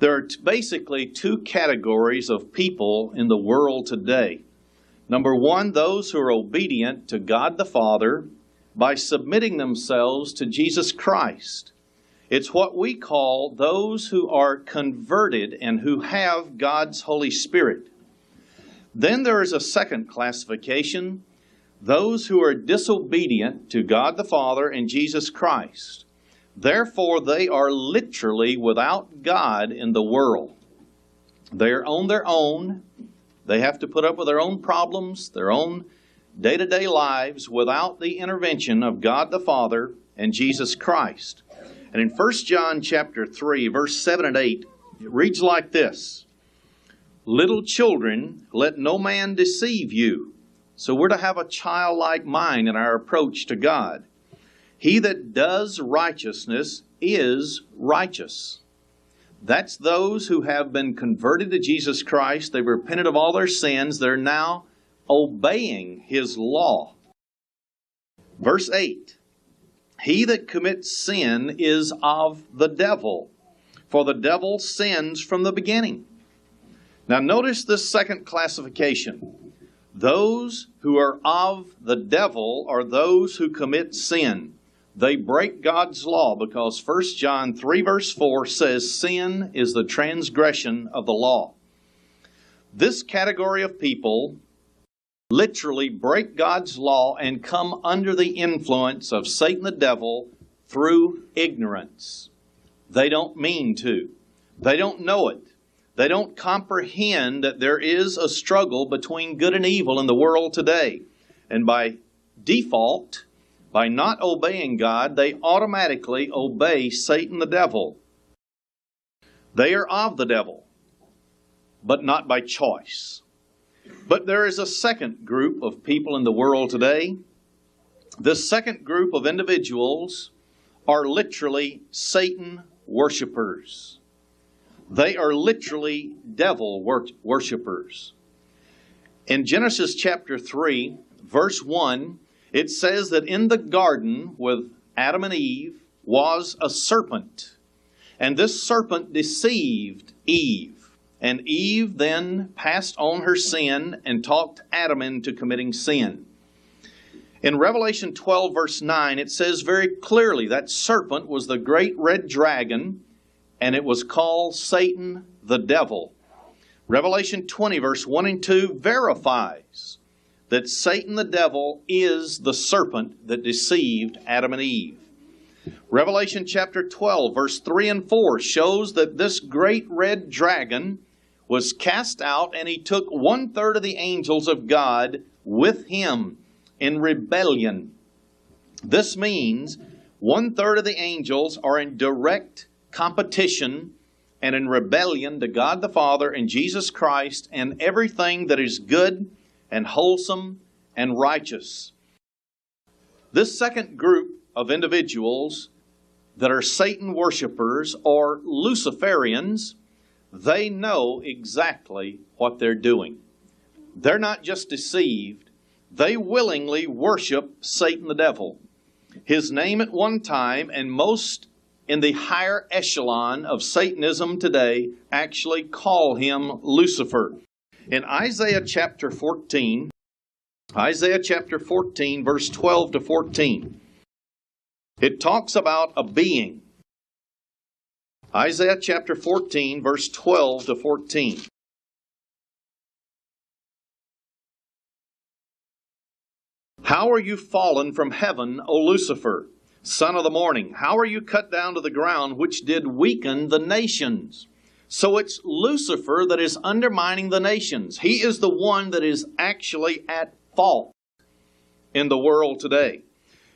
There are basically two categories of people in the world today. Number one, those who are obedient to God the Father by submitting themselves to Jesus Christ. It's what we call those who are converted and who have God's Holy Spirit. Then there is a second classification, those who are disobedient to God the Father and Jesus Christ. Therefore, they are literally without God in the world. They are on their own. They have to put up with their own problems, their own day-to-day lives without the intervention of God the Father and Jesus Christ. And in 1 John chapter 3, verse 7 and 8, it reads like this: "Little children, let no man deceive you." So we're to have a childlike mind in our approach to God. "He that does righteousness is righteous." That's those who have been converted to Jesus Christ. They've repented of all their sins. They're now obeying His law. Verse 8, "He that commits sin is of the devil, for the devil sins from the beginning." Now notice this second classification. Those who are of the devil are those who commit sin. They break God's law because 1 John 3 verse 4 says sin is the transgression of the law. This category of people literally break God's law and come under the influence of Satan the devil through ignorance. They don't mean to. They don't know it. They don't comprehend that there is a struggle between good and evil in the world today. And by default, by not obeying God, they automatically obey Satan the devil. They are of the devil, but not by choice. But there is a second group of people in the world today. This second group of individuals are literally Satan worshipers. They are literally devil worshipers. In Genesis chapter 3, verse 1, it says that in the garden with Adam and Eve was a serpent. And this serpent deceived Eve. And Eve then passed on her sin and talked Adam into committing sin. In Revelation 12 verse 9, it says very clearly that serpent was the great red dragon, and it was called Satan the devil. Revelation 20 verse 1 and 2 verifies that Satan the devil is the serpent that deceived Adam and Eve. Revelation chapter 12 verse 3 and 4 shows that this great red dragon was cast out, and he took 1/3 of the angels of God with him in rebellion. This means 1/3 of the angels are in direct competition and in rebellion to God the Father and Jesus Christ and everything that is good and wholesome and righteous. This second group of individuals that are Satan worshipers or Luciferians, they know exactly what they're doing. They're not just deceived. They willingly worship Satan the devil. His name at one time, and most in the higher echelon of Satanism today, actually call him Lucifer. In Isaiah chapter 14, verse 12 to 14, it talks about a being. Isaiah chapter 14, verse 12 to 14. "How are you fallen from heaven, O Lucifer, son of the morning? How are you cut down to the ground, which did weaken the nations?" So it's Lucifer that is undermining the nations. He is the one that is actually at fault in the world today.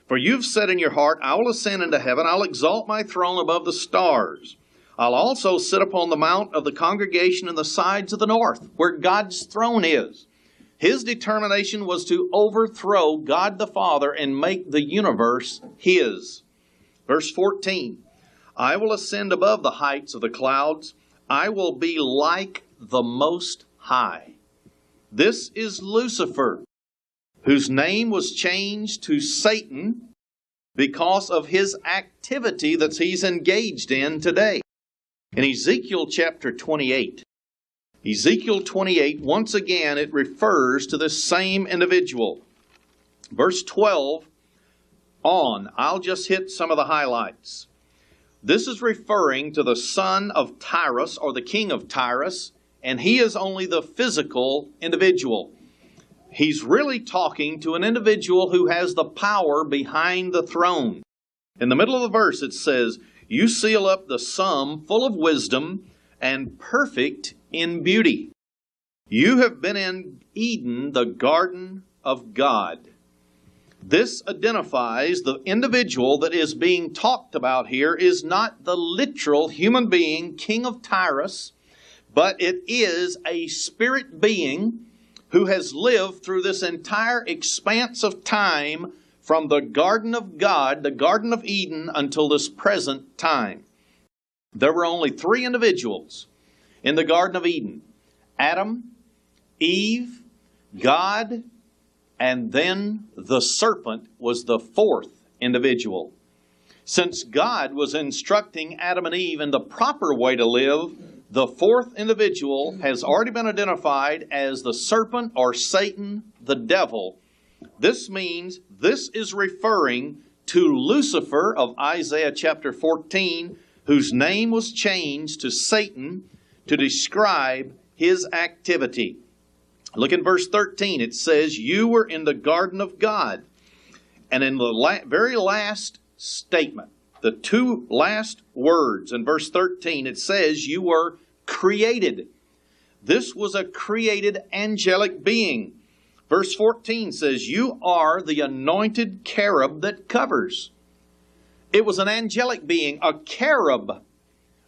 "For you've said in your heart, I will ascend into heaven, I'll exalt my throne above the stars. I'll also sit upon the mount of the congregation in the sides of the north," where God's throne is. His determination was to overthrow God the Father and make the universe His. Verse 14, "I will ascend above the heights of the clouds. I will be like the Most High." This is Lucifer, whose name was changed to Satan because of his activity that he's engaged in today. In Ezekiel chapter 28, Ezekiel 28, once again, it refers to this same individual. Verse 12 on, I'll just hit some of the highlights. This is referring to the son of Tyrus, or the king of Tyrus, and he is only the physical individual. He's really talking to an individual who has the power behind the throne. In the middle of the verse it says, "You seal up the sum full of wisdom and perfect in beauty. You have been in Eden, the garden of God." This identifies the individual that is being talked about here is not the literal human being, king of Tyrus, but it is a spirit being who has lived through this entire expanse of time from the garden of God, the Garden of Eden, until this present time. There were only three individuals in the Garden of Eden: Adam, Eve, God, and then the serpent was the fourth individual. Since God was instructing Adam and Eve in the proper way to live, the fourth individual has already been identified as the serpent, or Satan, the devil. This means this is referring to Lucifer of Isaiah chapter 14, whose name was changed to Satan to describe his activity. Look in verse 13. It says, "You were in the garden of God." And in the very last statement, the two last words in verse 13, it says, "You were created." This was a created angelic being. Verse 14 says, "You are the anointed cherub that covers." It was an angelic being, a cherub,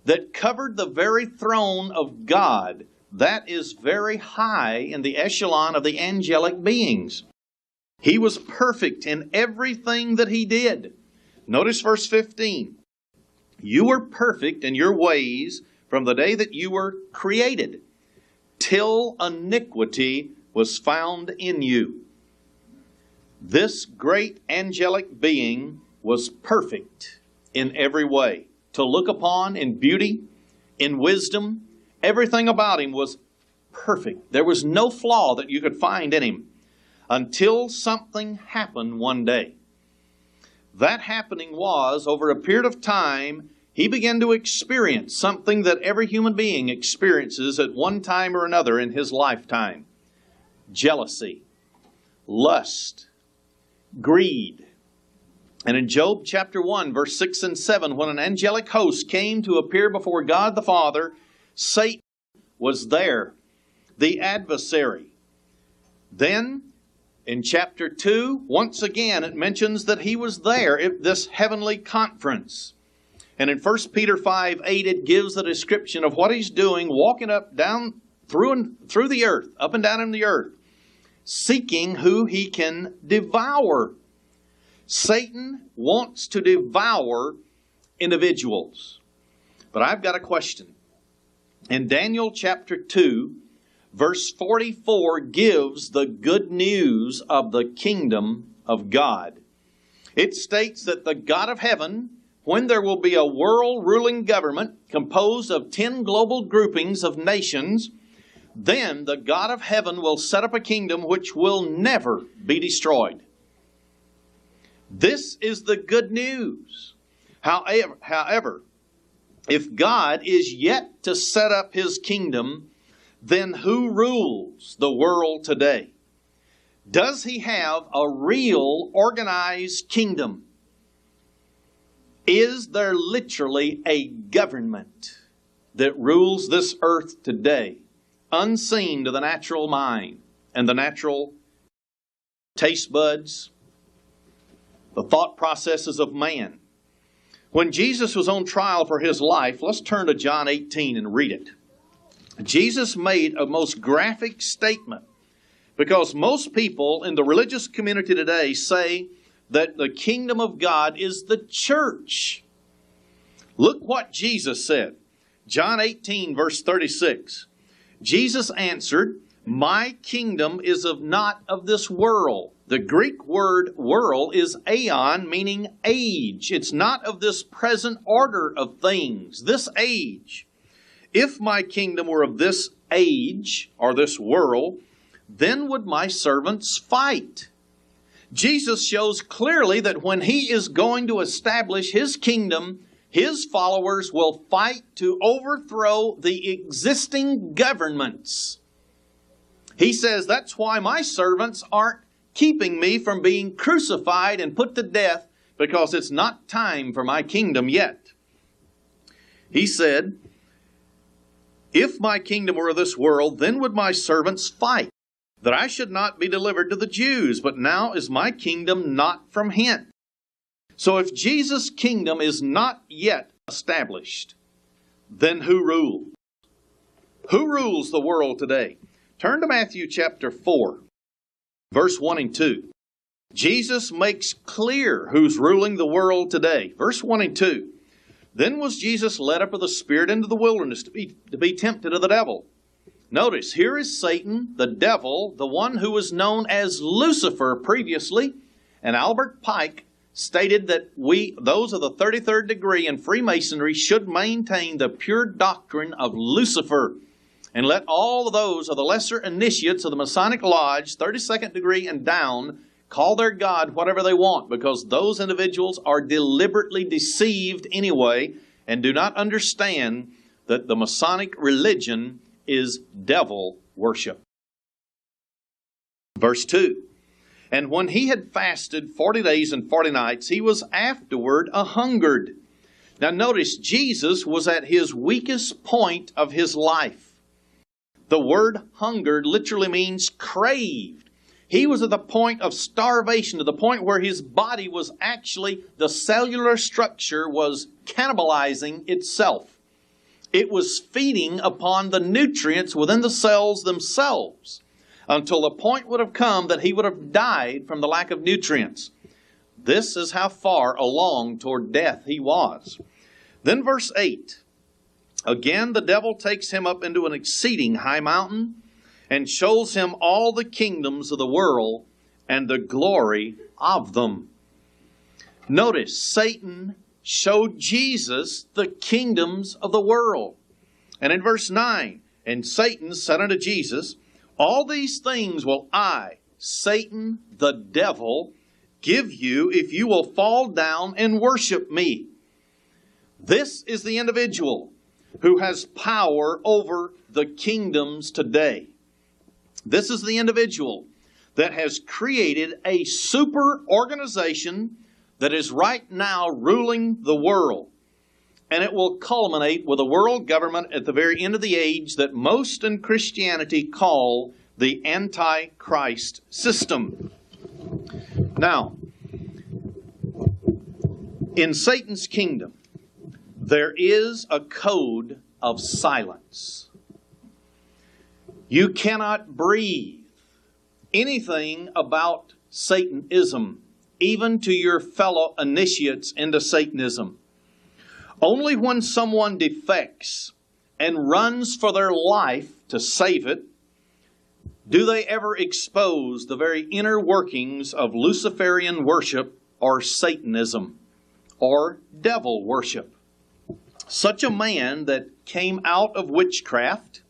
that covered the very throne of God. That is very high in the echelon of the angelic beings. He was perfect in everything that he did. Notice verse 15. "You were perfect in your ways from the day that you were created, till iniquity was found in you." This great angelic being was perfect in every way, to look upon in beauty, in wisdom. Everything about him was perfect. There was no flaw that you could find in him, until something happened one day. That happening was, over a period of time, he began to experience something that every human being experiences at one time or another in his lifetime: jealousy, lust, greed. And in Job chapter 1, verse 6 and 7, when an angelic host came to appear before God the Father, Satan was there, the adversary. Then, in chapter 2, once again, it mentions that he was there at this heavenly conference. And in 1 Peter 5:8, it gives the description of what he's doing, walking up, down, through the earth, up and down in the earth, seeking who he can devour. Satan wants to devour individuals. But I've got a question. In Daniel chapter 2, verse 44 gives the good news of the kingdom of God. It states that the God of heaven, when there will be a world-ruling government composed of 10 global groupings of nations, then the God of heaven will set up a kingdom which will never be destroyed. This is the good news. However, if God is yet to set up His kingdom, then who rules the world today? Does He have a real organized kingdom? Is there literally a government that rules this earth today, unseen to the natural mind and the natural taste buds, the thought processes of man? When Jesus was on trial for His life, let's turn to John 18 and read it. Jesus made a most graphic statement, because most people in the religious community today say that the kingdom of God is the church. Look what Jesus said. John 18, verse 36. Jesus answered, "My kingdom is not of this world." The Greek word world is aeon, meaning age. It's not of this present order of things, this age. If my kingdom were of this age or this world, then would my servants fight. Jesus shows clearly that when He is going to establish His kingdom, His followers will fight to overthrow the existing governments. He says, that's why my servants aren't keeping me from being crucified and put to death, because it's not time for my kingdom yet. He said, if my kingdom were of this world, then would my servants fight, that I should not be delivered to the Jews. But now is my kingdom not from hence. So if Jesus' kingdom is not yet established, then who rules? Who rules the world today? Turn to Matthew chapter 4, verse 1 and 2. Jesus makes clear who's ruling the world today. Verse 1 and 2. Then was Jesus led up of the Spirit into the wilderness to be tempted of the devil. Notice, here is Satan, the devil, the one who was known as Lucifer previously. And Albert Pike stated that those of the 33rd degree in Freemasonry, should maintain the pure doctrine of Lucifer, and let all those of the lesser initiates of the Masonic Lodge, 32nd degree and down, call their God whatever they want, because those individuals are deliberately deceived anyway and do not understand that the Masonic religion is devil worship. Verse 2. And when he had fasted 40 days and 40 nights, he was afterward a-hungered. Now notice, Jesus was at his weakest point of his life. The word hungered literally means craved. He was at the point of starvation, to the point where his body was actually, the cellular structure was cannibalizing itself. It was feeding upon the nutrients within the cells themselves, until the point would have come that he would have died from the lack of nutrients. This is how far along toward death he was. Then verse 8. Again the devil takes him up into an exceeding high mountain, and shows him all the kingdoms of the world and the glory of them. Notice, Satan showed Jesus the kingdoms of the world. And in verse 9, and Satan said unto Jesus, all these things will I, Satan the devil, give you if you will fall down and worship me. This is the individual who has power over the kingdoms today. This is the individual that has created a super organization that is right now ruling the world. And it will culminate with a world government at the very end of the age that most in Christianity call the Antichrist system. Now, in Satan's kingdom, there is a code of silence. You cannot breathe anything about Satanism, even to your fellow initiates into Satanism. Only when someone defects and runs for their life to save it, do they ever expose the very inner workings of Luciferian worship or Satanism or devil worship. Such a man that came out of witchcraft,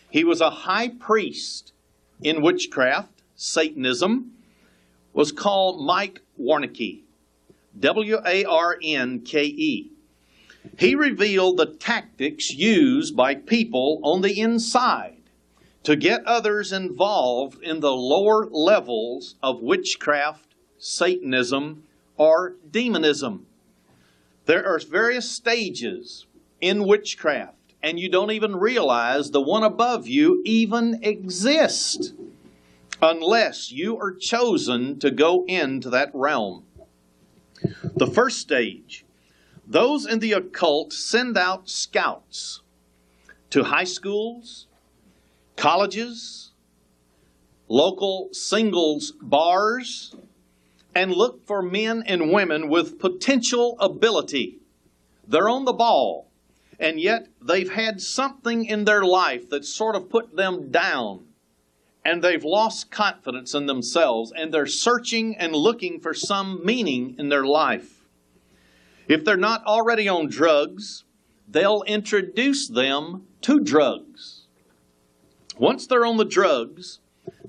he was a high priest in witchcraft, Satanism, was called Mike Warnke, W-A-R-N-K-E. He revealed the tactics used by people on the inside to get others involved in the lower levels of witchcraft, Satanism, or demonism. There are various stages in witchcraft, and you don't even realize the one above you even exists unless you are chosen to go into that realm. The first stage, those in the occult send out scouts to high schools, colleges, local singles bars, and look for men and women with potential ability. They're on the ball, and yet they've had something in their life that sort of put them down, and they've lost confidence in themselves, and they're searching and looking for some meaning in their life. If they're not already on drugs, they'll introduce them to drugs. Once they're on the drugs,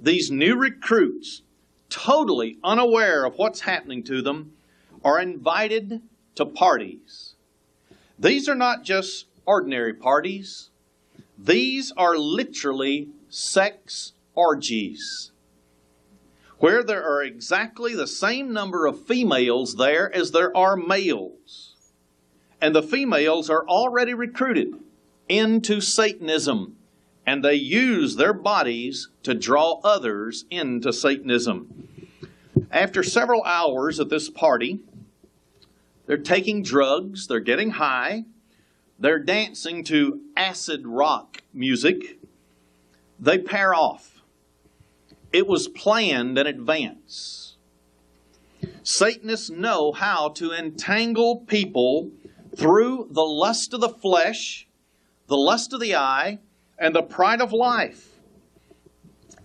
these new recruits, totally unaware of what's happening to them, are invited to parties. These are not just ordinary parties. These are literally sex orgies, where there are exactly the same number of females there as there are males. And the females are already recruited into Satanism, and they use their bodies to draw others into Satanism. After several hours at this party, they're taking drugs, they're getting high, they're dancing to acid rock music. They pair off. It was planned in advance. Satanists know how to entangle people through the lust of the flesh, the lust of the eye, and the pride of life.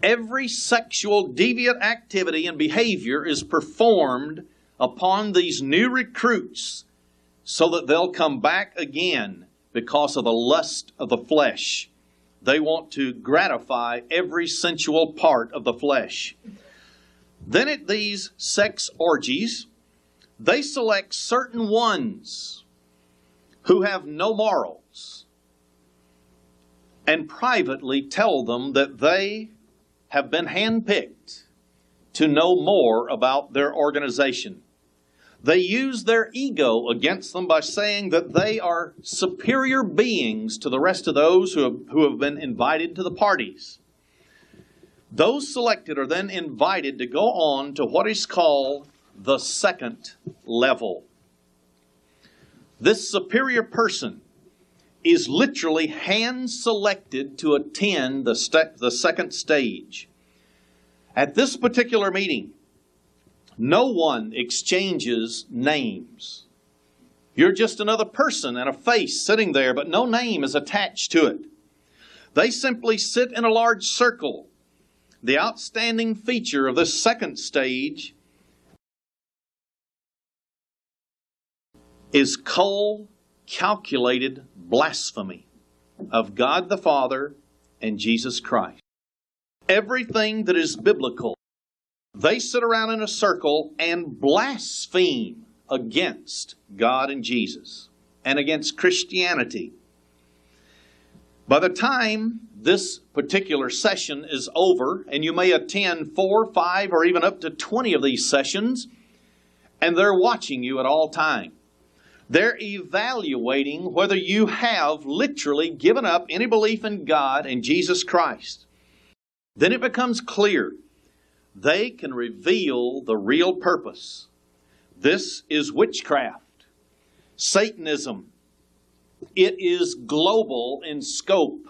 Every sexual deviant activity and behavior is performed upon these new recruits so that they'll come back again because of the lust of the flesh. They want to gratify every sensual part of the flesh. Then at these sex orgies, they select certain ones who have no morals and privately tell them that they have been handpicked to know more about their organization. They use their ego against them by saying that they are superior beings to the rest of those who have been invited to the parties. Those selected are then invited to go on to what is called the second level. This superior person is literally hand-selected to attend the second stage. At this particular meeting, no one exchanges names. You're just another person and a face sitting there, but no name is attached to it. They simply sit in a large circle. The outstanding feature of this second stage is cold, calculated blasphemy of God the Father and Jesus Christ. Everything that is biblical, they sit around in a circle and blaspheme against God and Jesus and against Christianity. By the time this particular session is over, and you may attend 4, 5, or even up to 20 of these sessions, and they're watching you at all times. They're evaluating whether you have literally given up any belief in God and Jesus Christ. Then it becomes clear they can reveal the real purpose. This is witchcraft, Satanism. It is global in scope,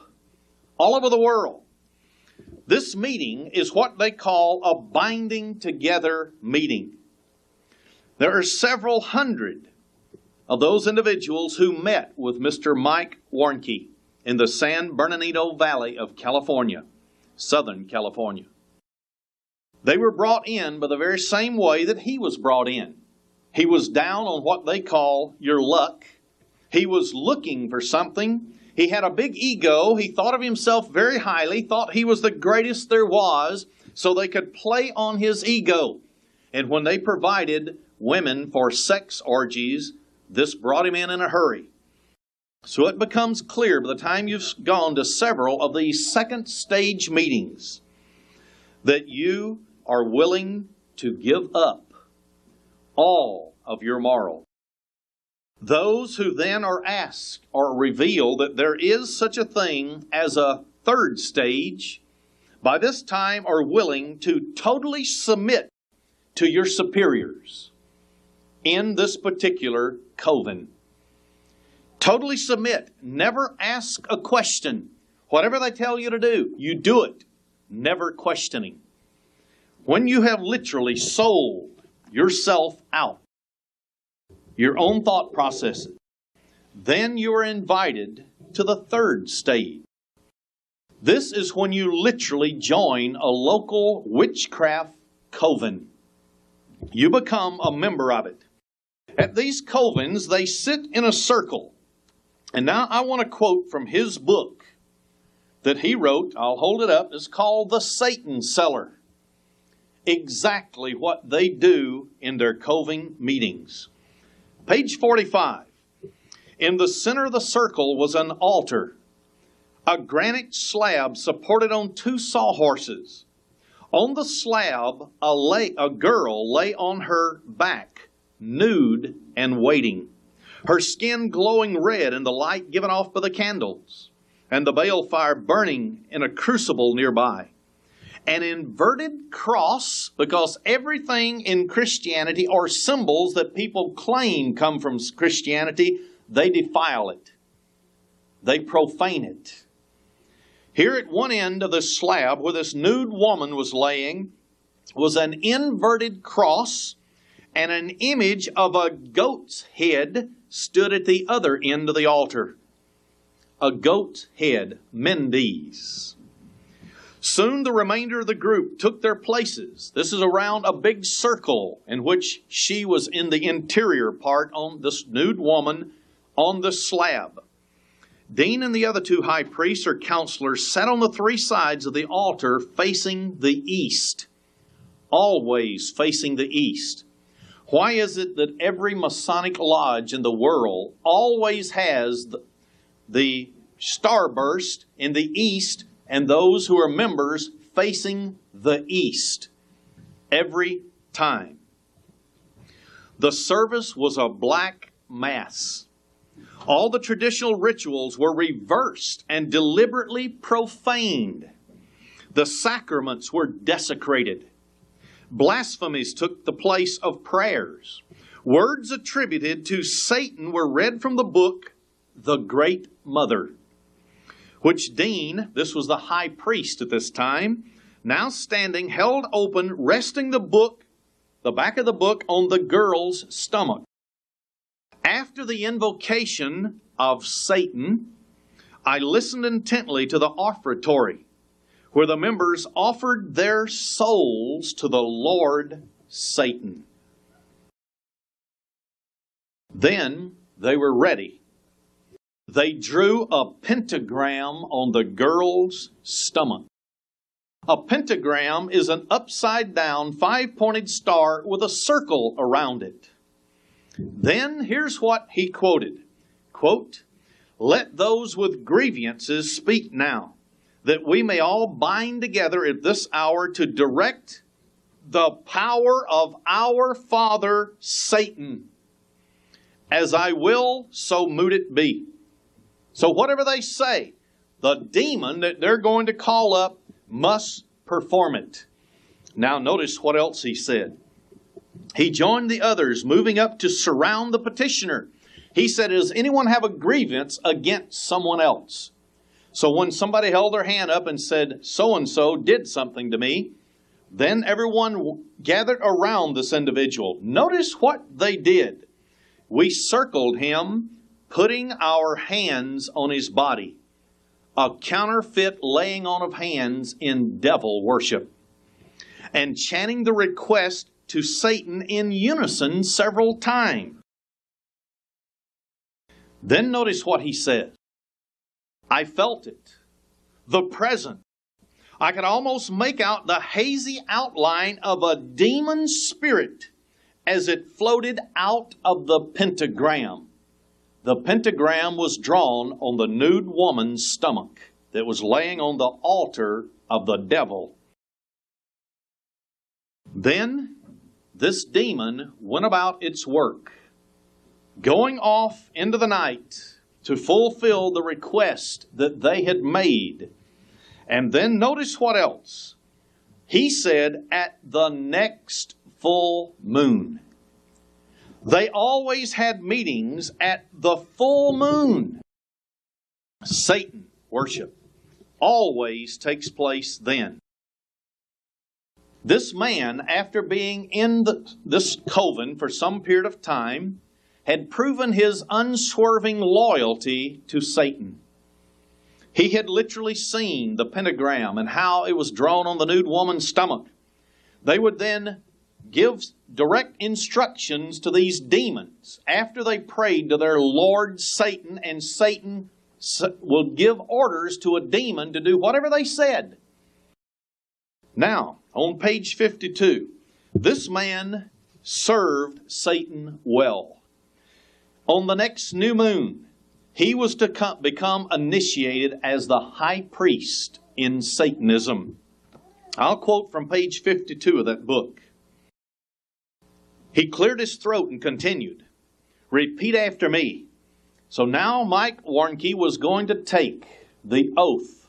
all over the world. This meeting is what they call a binding together meeting. There are several hundred of those individuals who met with Mr. Mike Warnke in the San Bernardino Valley of California, Southern California. They were brought in by the very same way that he was brought in. He was down on what they call your luck. He was looking for something. He had a big ego. He thought of himself very highly, thought he was the greatest there was, so they could play on his ego. And when they provided women for sex orgies, this brought him in a hurry. So it becomes clear by the time you've gone to several of these second stage meetings that you are willing to give up all of your morals. Those who then are asked or reveal that there is such a thing as a third stage, by this time are willing to totally submit to your superiors in this particular coven. Totally submit. Never ask a question. Whatever they tell you to do, you do it. Never questioning. When you have literally sold yourself out, your own thought processes, then you are invited to the third stage. This is when you literally join a local witchcraft coven. You become a member of it. At these covens, they sit in a circle. And now I want to quote from his book that he wrote. I'll hold it up. It's called The Satan Seller. Exactly what they do in their coving meetings. Page 45. In the center of the circle was an altar, a granite slab supported on 2 sawhorses. On the slab, a girl lay on her back, nude and waiting, her skin glowing red in the light given off by the candles, and the bale fire burning in a crucible nearby. An inverted cross, because everything in Christianity are symbols that people claim come from Christianity, they defile it. They profane it. Here at one end of the slab where this nude woman was laying was an inverted cross, and an image of a goat's head stood at the other end of the altar. A goat's head, Mendes. Soon the remainder of the group took their places. This is around a big circle in which she was in the interior part on this nude woman on the slab. Dean and the other 2 high priests or counselors sat on the 3 sides of the altar facing the east. Always facing the east. Why is it that every Masonic lodge in the world always has the starburst in the east and those who are members facing the east? Every time. The service was a black mass. All the traditional rituals were reversed and deliberately profaned. The sacraments were desecrated. Blasphemies took the place of prayers. Words attributed to Satan were read from the book, The Great Mother, which Dean, this was the high priest at this time, now standing, held open, resting the book, the back of the book, on the girl's stomach. After the invocation of Satan, I listened intently to the offertory, where the members offered their souls to the Lord Satan. Then they were ready. They drew a pentagram on the girl's stomach. A pentagram is an upside-down 5-pointed star with a circle around it. Then here's what he quoted. Quote, "Let those with grievances speak now, that we may all bind together at this hour to direct the power of our father Satan. As I will, so moot it be." So whatever they say, the demon that they're going to call up must perform it. Now notice what else he said. He joined the others, moving up to surround the petitioner. He said, "Does anyone have a grievance against someone else?" So when somebody held their hand up and said, "So-and-so did something to me," then everyone gathered around this individual. Notice what they did. We circled him, putting our hands on his body. A counterfeit laying on of hands in devil worship. And chanting the request to Satan in unison several times. Then notice what he says. "I felt it. The present. I could almost make out the hazy outline of a demon spirit as it floated out of the pentagram." The pentagram was drawn on the nude woman's stomach that was laying on the altar of the devil. Then this demon went about its work, going off into the night to fulfill the request that they had made. And then notice what else. He said, at the next full moon. They always had meetings at the full moon. Satan worship always takes place then. This man, after being in this coven for some period of time, had proven his unswerving loyalty to Satan. He had literally seen the pentagram and how it was drawn on the nude woman's stomach. They would then gives direct instructions to these demons after they prayed to their Lord Satan, and Satan will give orders to a demon to do whatever they said. Now, on page 52, this man served Satan well. On the next new moon, he was to become initiated as the high priest in Satanism. I'll quote from page 52 of that book. He cleared his throat and continued, "Repeat after me." So now Mike Warnke was going to take the oath,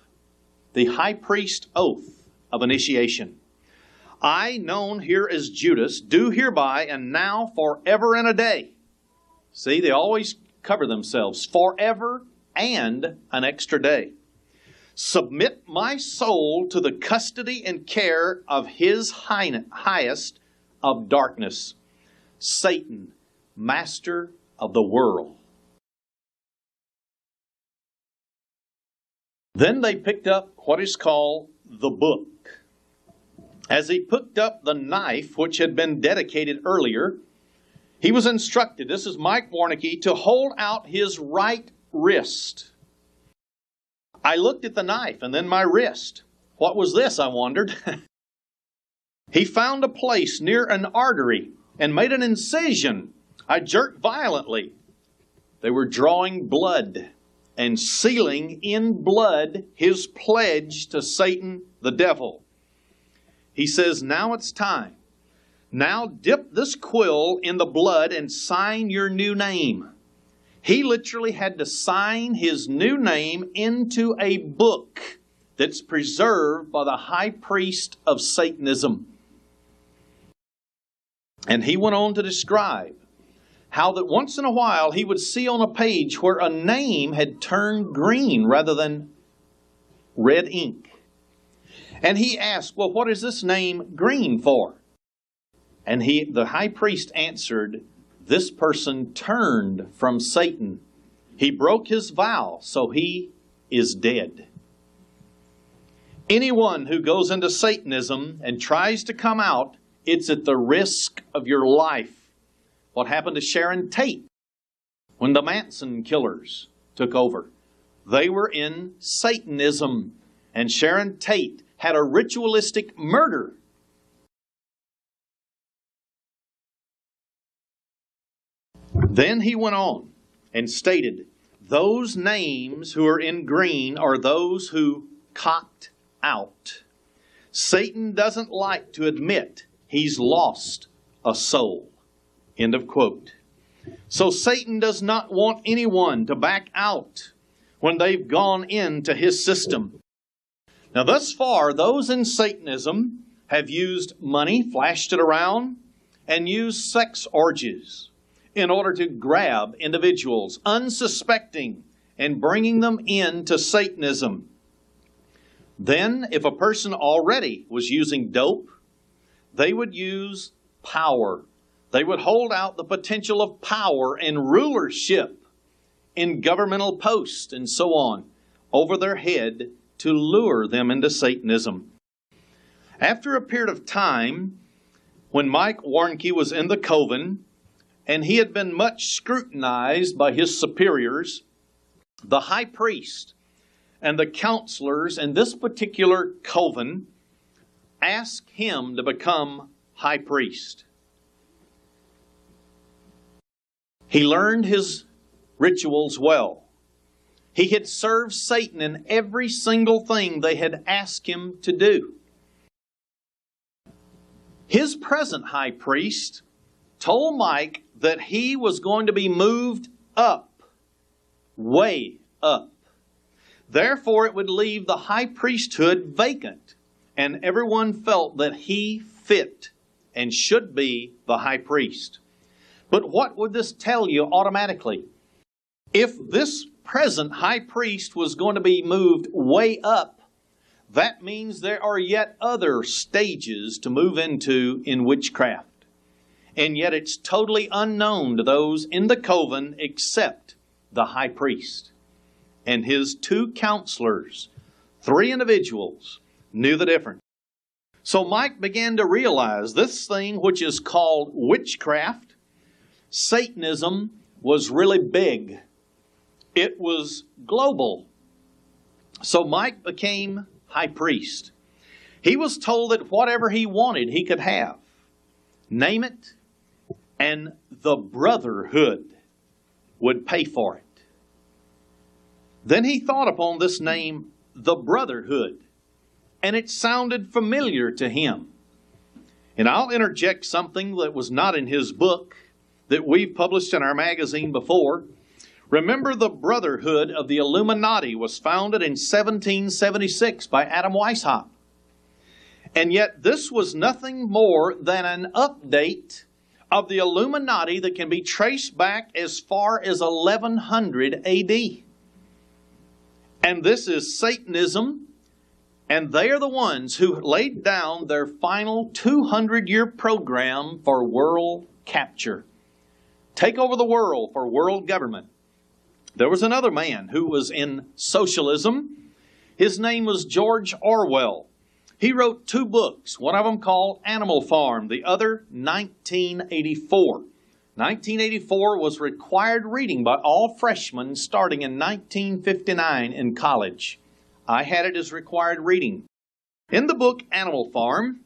the high priest oath of initiation. "I, known here as Judas, do hereby and now forever and a day." See, they always cover themselves, forever and an extra day. "Submit my soul to the custody and care of his highest of darkness, Satan, master of the world." Then they picked up what is called the book. As he picked up the knife which had been dedicated earlier, he was instructed, this is Mike Warnke, to hold out his right wrist. I looked at the knife and then my wrist. What was this, I wondered? He found a place near an artery and made an incision. I jerked violently. They were drawing blood and sealing in blood his pledge to Satan, the devil. He says, "Now it's time. Now dip this quill in the blood and sign your new name." He literally had to sign his new name into a book that's preserved by the high priest of Satanism. And he went on to describe how that once in a while he would see on a page where a name had turned green rather than red ink. And he asked, "Well, what is this name green for?" And the high priest answered, "This person turned from Satan. He broke his vow, so he is dead." Anyone who goes into Satanism and tries to come out, it's at the risk of your life. What happened to Sharon Tate when the Manson killers took over? They were in Satanism, and Sharon Tate had a ritualistic murder. Then he went on and stated, those names who are in green are those who cocked out. Satan doesn't like to admit he's lost a soul. End of quote. So Satan does not want anyone to back out when they've gone into his system. Now thus far, those in Satanism have used money, flashed it around, and used sex orgies in order to grab individuals unsuspecting and bringing them into Satanism. Then, if a person already was using dope, they would use power. They would hold out the potential of power and rulership in governmental posts and so on over their head to lure them into Satanism. After a period of time, when Mike Warnke was in the coven, and he had been much scrutinized by his superiors, the high priest and the counselors in this particular coven asked him to become high priest. He learned his rituals well. He had served Satan in every single thing they had asked him to do. His present high priest told Mike that he was going to be moved up, way up. Therefore, it would leave the high priesthood vacant, and everyone felt that he fit and should be the high priest. But what would this tell you automatically? If this present high priest was going to be moved way up, that means there are yet other stages to move into in witchcraft. And yet it's totally unknown to those in the coven except the high priest. And his two counselors, 3 individuals, knew the difference. So Mike began to realize this thing which is called witchcraft, Satanism, was really big. It was global. So Mike became high priest. He was told that whatever he wanted, he could have. Name it, and the Brotherhood would pay for it. Then he thought upon this name, the Brotherhood, and it sounded familiar to him. And I'll interject something that was not in his book that we've published in our magazine before. Remember, the Brotherhood of the Illuminati was founded in 1776 by Adam Weishaupt. And yet this was nothing more than an update of the Illuminati that can be traced back as far as 1100 A.D. And this is Satanism, and they are the ones who laid down their final 200-year program for world capture. Take over the world for world government. There was another man who was in socialism. His name was George Orwell. He wrote 2 books, one of them called Animal Farm, the other 1984. 1984 was required reading by all freshmen starting in 1959 in college. I had it as required reading. In the book Animal Farm,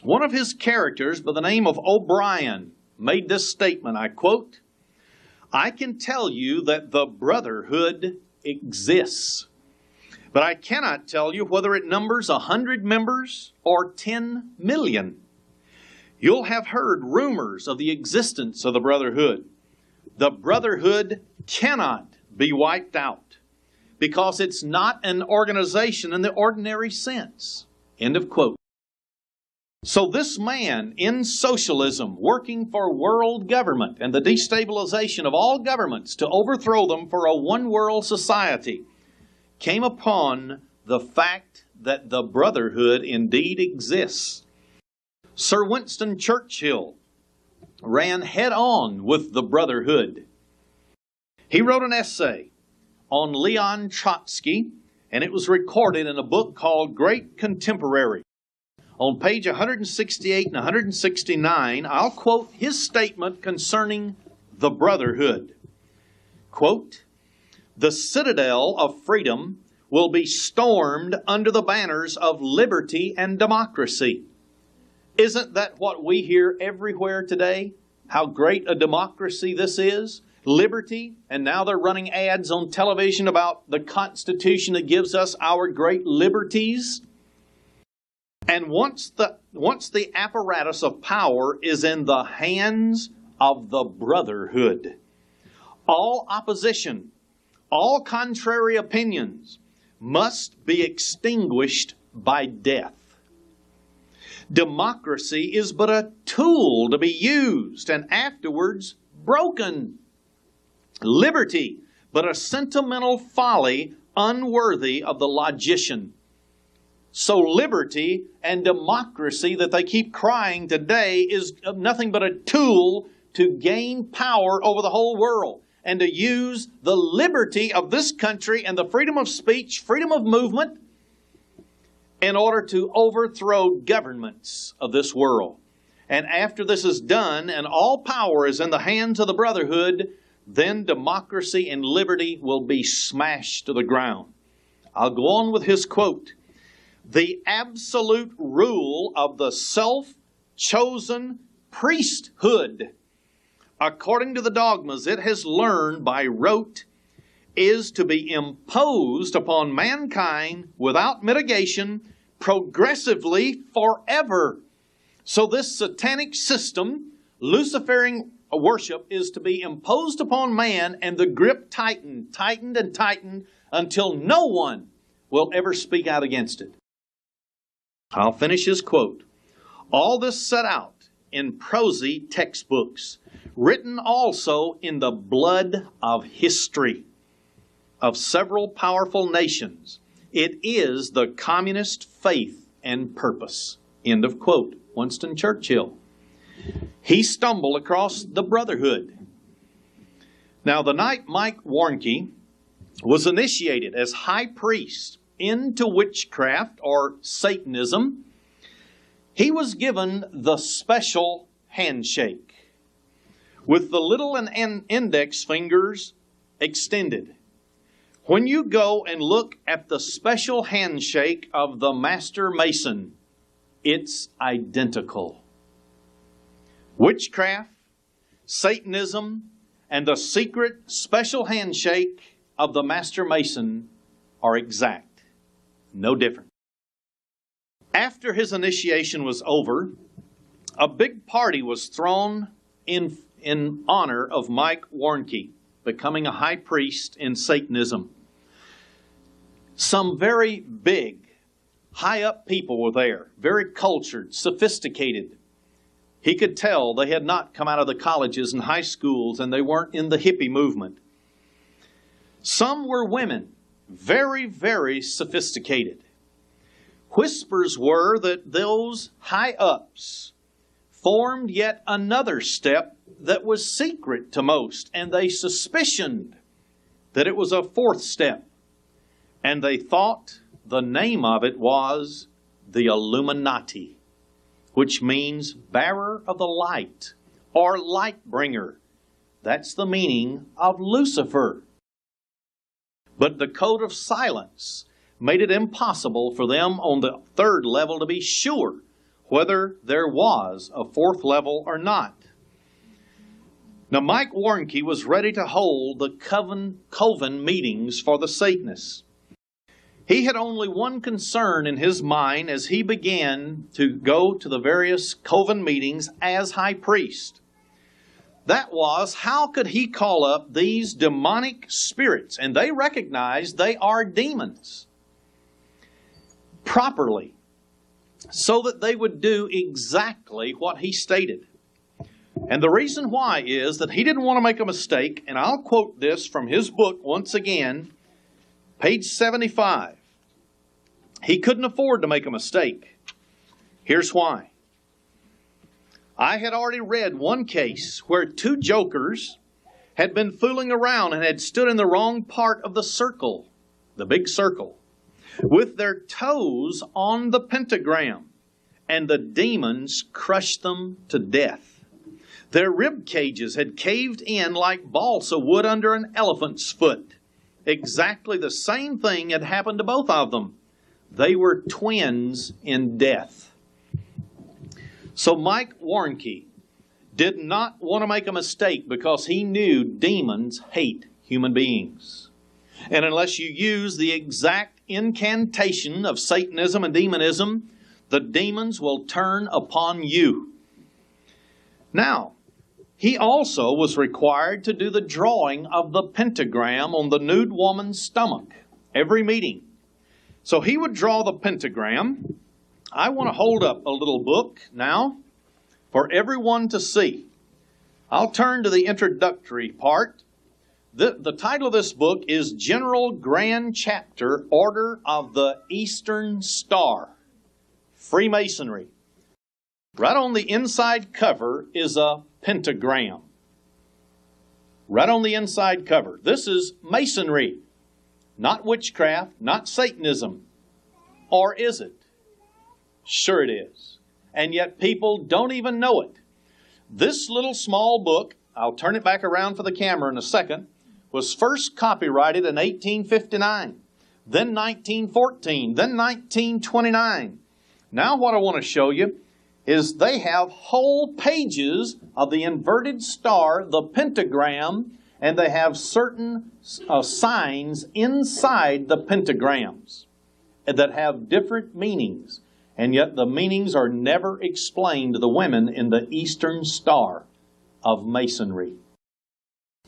one of his characters by the name of O'Brien made this statement, I quote, "I can tell you that the Brotherhood exists, but I cannot tell you whether it numbers 100 members or 10 million. You'll have heard rumors of the existence of the Brotherhood. The Brotherhood cannot be wiped out because it's not an organization in the ordinary sense." End of quote. So this man in socialism, working for world government and the destabilization of all governments to overthrow them for a one-world society, came upon the fact that the Brotherhood indeed exists. Sir Winston Churchill ran head-on with the Brotherhood. He wrote an essay on Leon Trotsky, and it was recorded in a book called Great Contemporary. On page 168 and 169, I'll quote his statement concerning the Brotherhood. Quote, "The citadel of freedom will be stormed under the banners of liberty and democracy." Isn't that what we hear everywhere today? How great a democracy this is? Liberty, and now they're running ads on television about the Constitution that gives us our great liberties. And once the apparatus of power is in the hands of the Brotherhood, all opposition, all contrary opinions must be extinguished by death. Democracy is but a tool to be used and afterwards broken. Liberty, but a sentimental folly unworthy of the logician. So liberty and democracy that they keep crying today is nothing but a tool to gain power over the whole world and to use the liberty of this country and the freedom of speech, freedom of movement in order to overthrow governments of this world. And after this is done and all power is in the hands of the Brotherhood, then democracy and liberty will be smashed to the ground. I'll go on with his quote. "The absolute rule of the self-chosen priesthood, according to the dogmas it has learned by rote, is to be imposed upon mankind without mitigation, progressively forever." So this satanic system, Luciferian worship, is to be imposed upon man, and the grip tightened and tightened until no one will ever speak out against it. I'll finish his quote. "All this set out in prosy textbooks, written also in the blood of history of several powerful nations. It is the communist faith and purpose." End of quote. Winston Churchill. He stumbled across the Brotherhood. Now, the night Mike Warnke was initiated as high priest into witchcraft or Satanism, He was given the special handshake with the little and index fingers extended. When you go and look at the special handshake of the Master Mason, it's identical. Witchcraft, Satanism, and the secret special handshake of the Master Mason are exact. No different. After his initiation was over, a big party was thrown in honor of Mike Warnke becoming a high priest in Satanism. Some very big, high-up people were there, very cultured, sophisticated. He could tell they had not come out of the colleges and high schools, and they weren't in the hippie movement. Some were women, very, very sophisticated. Whispers were that those high-ups formed yet another step that was secret to most, and they suspicioned that it was a fourth step. And they thought the name of it was the Illuminati, which means bearer of the light or light bringer. That's the meaning of Lucifer. But the code of silence made it impossible for them on the third level to be sure whether there was a fourth level or not. Now, Mike Warnke was ready to hold the coven meetings for the Satanists. He had only one concern in his mind as he began to go to the various coven meetings as high priest. That was, how could he call up these demonic spirits, and they recognized they are demons, properly, so that they would do exactly what he stated. And the reason why is that he didn't want to make a mistake, and I'll quote this from his book once again, page 75. He couldn't afford to make a mistake. Here's why. I had already read one case where two jokers had been fooling around and had stood in the wrong part of the circle, the big circle, with their toes on the pentagram, and the demons crushed them to death. Their rib cages had caved in like balsa wood under an elephant's foot. Exactly the same thing had happened to both of them. They were twins in death. So Mike Warnke did not want to make a mistake because he knew demons hate human beings. And unless you use the exact incantation of Satanism and demonism, the demons will turn upon you. Now, he also was required to do the drawing of the pentagram on the nude woman's stomach every meeting. So he would draw the pentagram. I want to hold up a little book now for everyone to see. I'll turn to the introductory part. The title of this book is General Grand Chapter, Order of the Eastern Star, Freemasonry. Right on the inside cover is a pentagram. Right on the inside cover. This is Masonry, not witchcraft, not Satanism. Or is it? Sure it is. And yet people don't even know it. This little small book, I'll turn it back around for the camera in a second, was first copyrighted in 1859, then 1914, then 1929. Now what I want to show you is they have whole pages of the inverted star, the pentagram, and they have certain signs inside the pentagrams that have different meanings. And yet the meanings are never explained to the women in the Eastern Star of Masonry.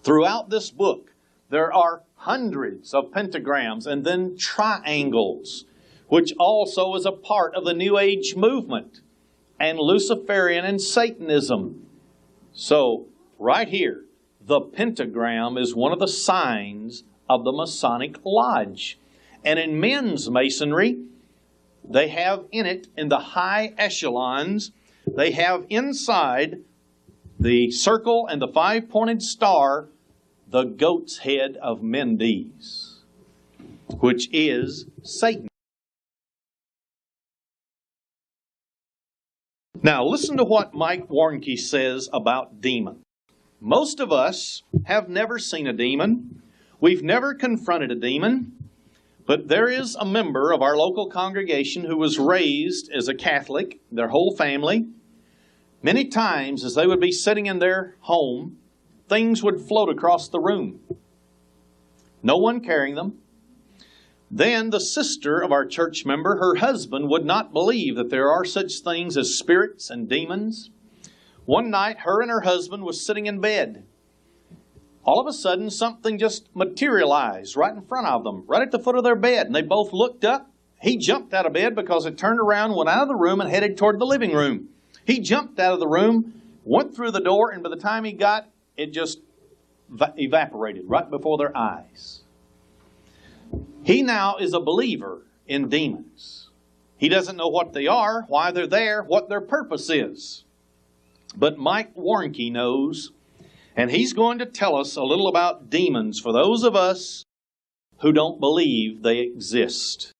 Throughout this book, there are hundreds of pentagrams and then triangles, which also is a part of the New Age movement and Luciferian and Satanism. So, right here, the pentagram is one of the signs of the Masonic Lodge. And in men's Masonry, they have in it, in the high echelons, they have inside the circle and the five-pointed star, the goat's head of Mendes, which is Satan. Now, listen to what Mike Warnke says about demons. Most of us have never seen a demon. We've never confronted a demon. But there is a member of our local congregation who was raised as a Catholic, their whole family. Many times, as they would be sitting in their home, things would float across the room. No one carrying them. Then the sister of our church member, her husband, would not believe that there are such things as spirits and demons. One night, her and her husband was sitting in bed. All of a sudden, something just materialized right in front of them, right at the foot of their bed. And they both looked up. He jumped out of bed because it turned around, went out of the room, and headed toward the living room. He jumped out of the room, went through the door, and by the time he got, it just evaporated right before their eyes. He now is a believer in demons. He doesn't know what they are, why they're there, what their purpose is. But Mike Warnke knows, and he's going to tell us a little about demons for those of us who don't believe they exist.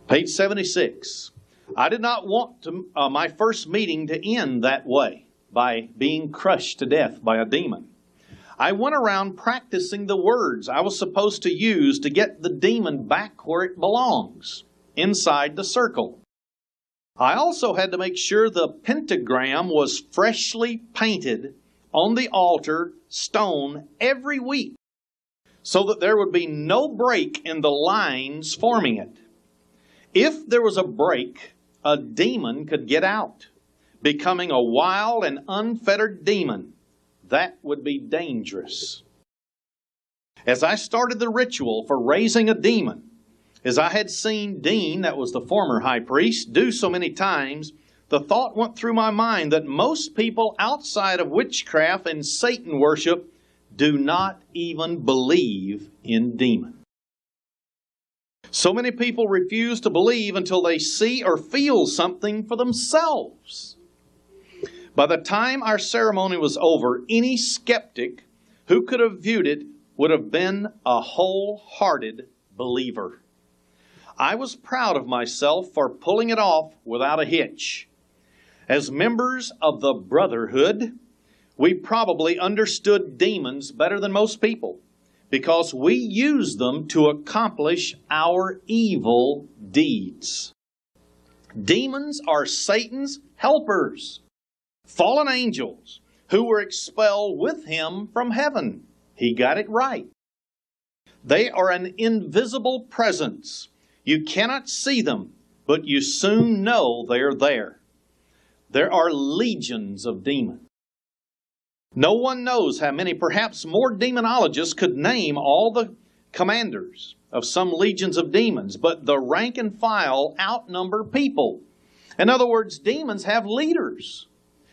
Page 76. I did not want my first meeting to end that way, by being crushed to death by a demon. I went around practicing the words I was supposed to use to get the demon back where it belongs, inside the circle. I also had to make sure the pentagram was freshly painted on the altar stone every week, so that there would be no break in the lines forming it. If there was a break, a demon could get out, becoming a wild and unfettered demon. That would be dangerous. As I started the ritual for raising a demon, as I had seen Dean, that was the former high priest, do so many times, the thought went through my mind that most people outside of witchcraft and Satan worship do not even believe in demons. So many people refuse to believe until they see or feel something for themselves. By the time our ceremony was over, any skeptic who could have viewed it would have been a wholehearted believer. I was proud of myself for pulling it off without a hitch. As members of the brotherhood, we probably understood demons better than most people because we use them to accomplish our evil deeds. Demons are Satan's helpers, fallen angels who were expelled with him from heaven. He got it right. They are an invisible presence. You cannot see them, but you soon know they are there. There are legions of demons. No one knows how many, perhaps more demonologists could name all the commanders of some legions of demons, but the rank and file outnumber people. In other words, demons have leaders.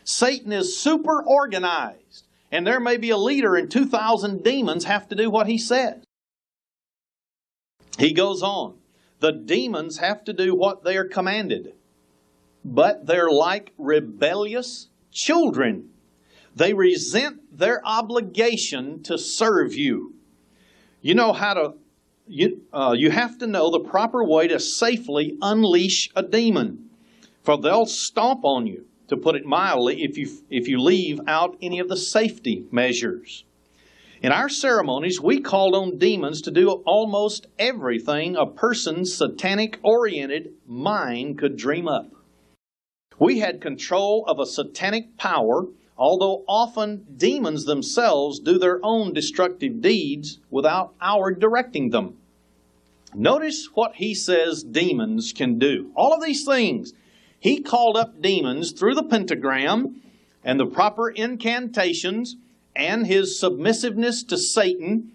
Satan is super organized, and there may be a leader and 2,000 demons have to do what he says. He goes on. The demons have to do what they are commanded, but they're like rebellious children. They resent their obligation to serve you. You know how to. You have to know the proper way to safely unleash a demon, for they'll stomp on you, to put it mildly, if you leave out any of the safety measures. In our ceremonies, we called on demons to do almost everything a person's satanic-oriented mind could dream up. We had control of a satanic power, although often demons themselves do their own destructive deeds without our directing them. Notice what he says demons can do. All of these things. He called up demons through the pentagram and the proper incantations and his submissiveness to Satan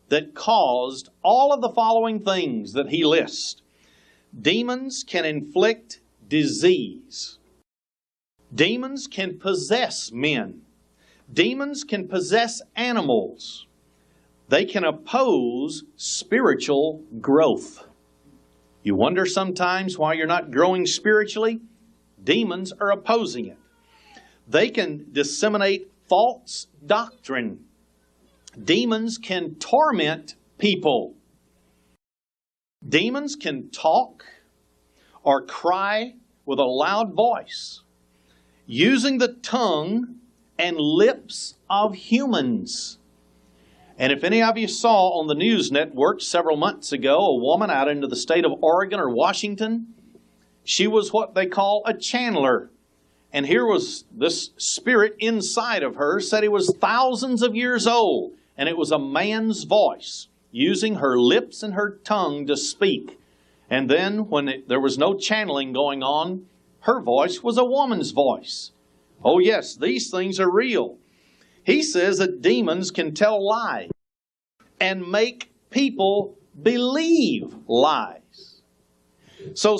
that caused all of the following things that he lists. Demons can inflict disease. Demons can possess men. Demons can possess animals. They can oppose spiritual growth. You wonder sometimes why you're not growing spiritually? Demons are opposing it. They can disseminate false doctrine. Demons can torment people. Demons can talk or cry with a loud voice, using the tongue and lips of humans. And if any of you saw on the news network several months ago, a woman out into the state of Oregon or Washington, she was what they call a channeler. And here was this spirit inside of her, said he was thousands of years old. And it was a man's voice, using her lips and her tongue to speak. And then when there was no channeling going on, her voice was a woman's voice. Oh yes, these things are real. He says that demons can tell lies and make people believe lies. So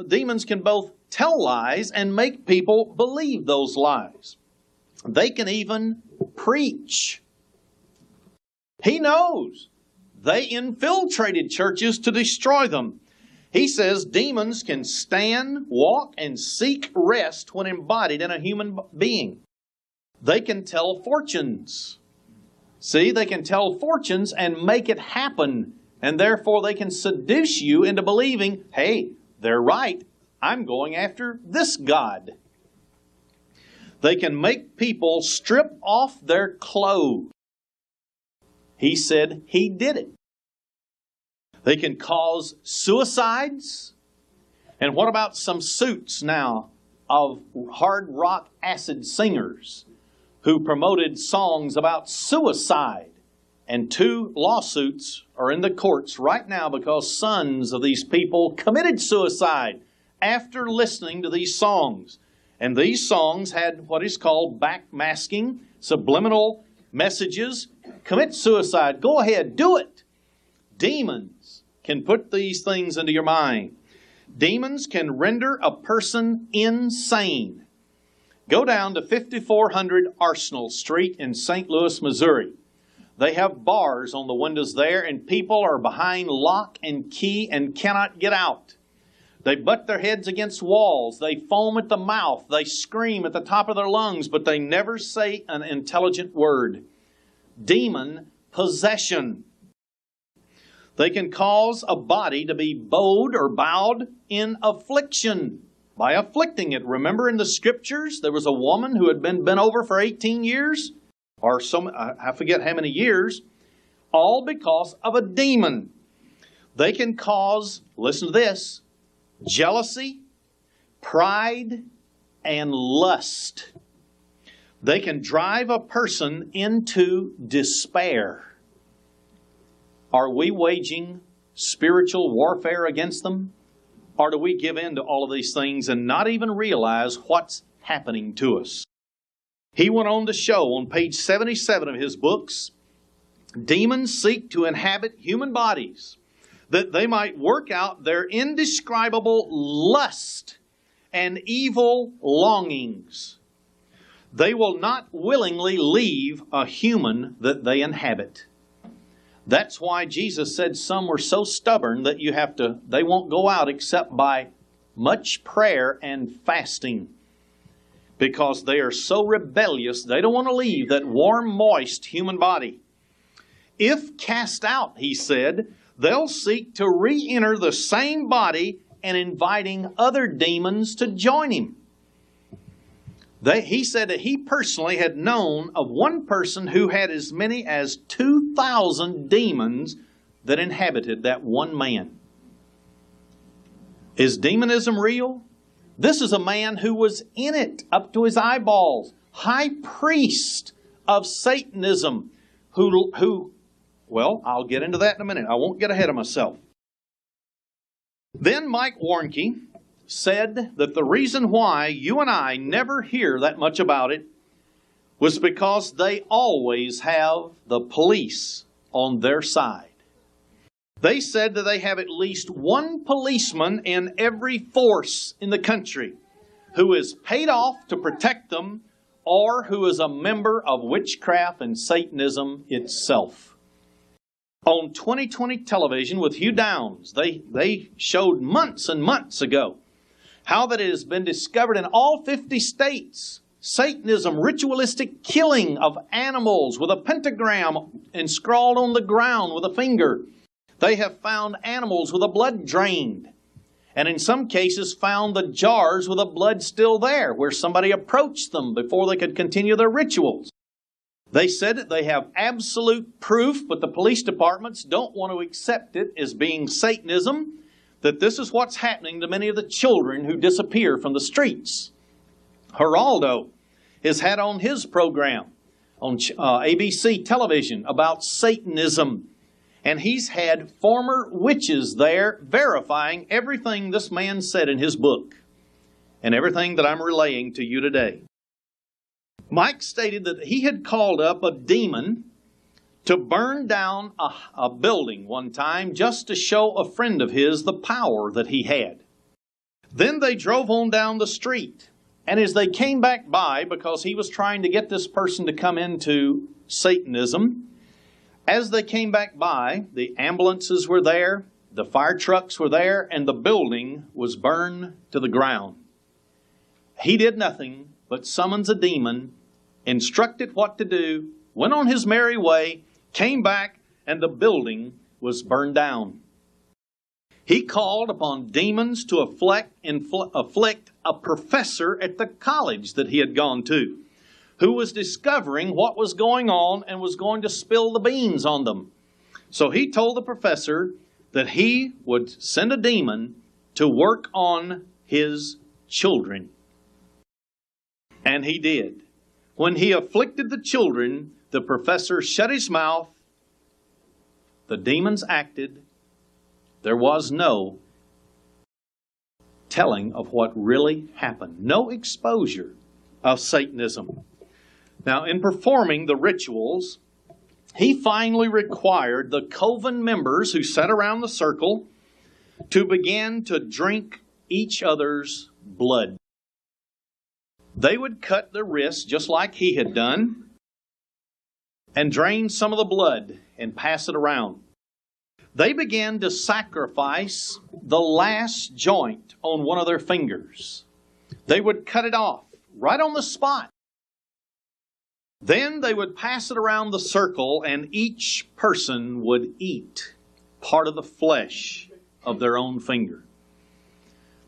demons can both tell lies and make people believe those lies. They can even preach. He knows. They infiltrated churches to destroy them. He says demons can stand, walk, and seek rest when embodied in a human being. They can tell fortunes. See, they can tell fortunes and make it happen. And therefore they can seduce you into believing, hey, they're right. I'm going after this God. They can make people strip off their clothes. He said he did it. They can cause suicides. And what about some suits now of hard rock acid singers who promoted songs about suicide? And 2 lawsuits are in the courts right now because sons of these people committed suicide after listening to these songs. And these songs had what is called backmasking, subliminal messages. Commit suicide. Go ahead, do it. Demons can put these things into your mind. Demons can render a person insane. Go down to 5400 Arsenal Street in St. Louis, Missouri. They have bars on the windows there, and people are behind lock and key and cannot get out. They butt their heads against walls. They foam at the mouth. They scream at the top of their lungs, but they never say an intelligent word. Demon possession. They can cause a body to be bowed or bowed in affliction by afflicting it. Remember in the scriptures, there was a woman who had been bent over for 18 years, or I forget how many years, all because of a demon. They can cause, listen to this, jealousy, pride, and lust. They can drive a person into despair. Are we waging spiritual warfare against them? Or do we give in to all of these things and not even realize what's happening to us? He went on to show on page 77 of his books, demons seek to inhabit human bodies that they might work out their indescribable lust and evil longings. They will not willingly leave a human that they inhabit. That's why Jesus said some were so stubborn that they won't go out except by much prayer and fasting. Because they are so rebellious, they don't want to leave that warm, moist human body. If cast out, he said, they'll seek to re-enter the same body and inviting other demons to join him. He said that he personally had known of one person who had as many as 2,000 demons that inhabited that one man. Is demonism real? This is a man who was in it up to his eyeballs. High priest of Satanism well, I'll get into that in a minute. I won't get ahead of myself. Then Mike Warnke said that the reason why you and I never hear that much about it was because they always have the police on their side. They said that they have at least one policeman in every force in the country who is paid off to protect them or who is a member of witchcraft and Satanism itself. On 2020 television with Hugh Downs, they showed months and months ago how that it has been discovered in all 50 states. Satanism, ritualistic killing of animals with a pentagram inscrawled on the ground with a finger. They have found animals with the blood drained. and in some cases found the jars with the blood still there, where somebody approached them before they could continue their rituals. They said that they have absolute proof, but the police departments don't want to accept it as being Satanism, that this is what's happening to many of the children who disappear from the streets. Geraldo has had on his program on ABC television about Satanism, and he's had former witches there verifying everything this man said in his book and everything that I'm relaying to you today. Mike stated that he had called up a demon to burn down a building one time just to show a friend of his the power that he had. Then they drove on down the street, and as they came back by, because he was trying to get this person to come into Satanism, as they came back by, the ambulances were there, the fire trucks were there, and the building was burned to the ground. He did nothing but summons a demon, instructed what to do, went on his merry way, came back, and the building was burned down. He called upon demons to afflict a professor at the college that he had gone to, who was discovering what was going on and was going to spill the beans on them. So he told the professor that he would send a demon to work on his children. And he did. When he afflicted the children, the professor shut his mouth. The demons acted. There was no telling of what really happened. No exposure of Satanism. Now, in performing the rituals, he finally required the coven members who sat around the circle to begin to drink each other's blood. They would cut their wrists just like he had done and drain some of the blood and pass it around. They began to sacrifice the last joint on one of their fingers. They would cut it off right on the spot. Then they would pass it around the circle, and each person would eat part of the flesh of their own finger.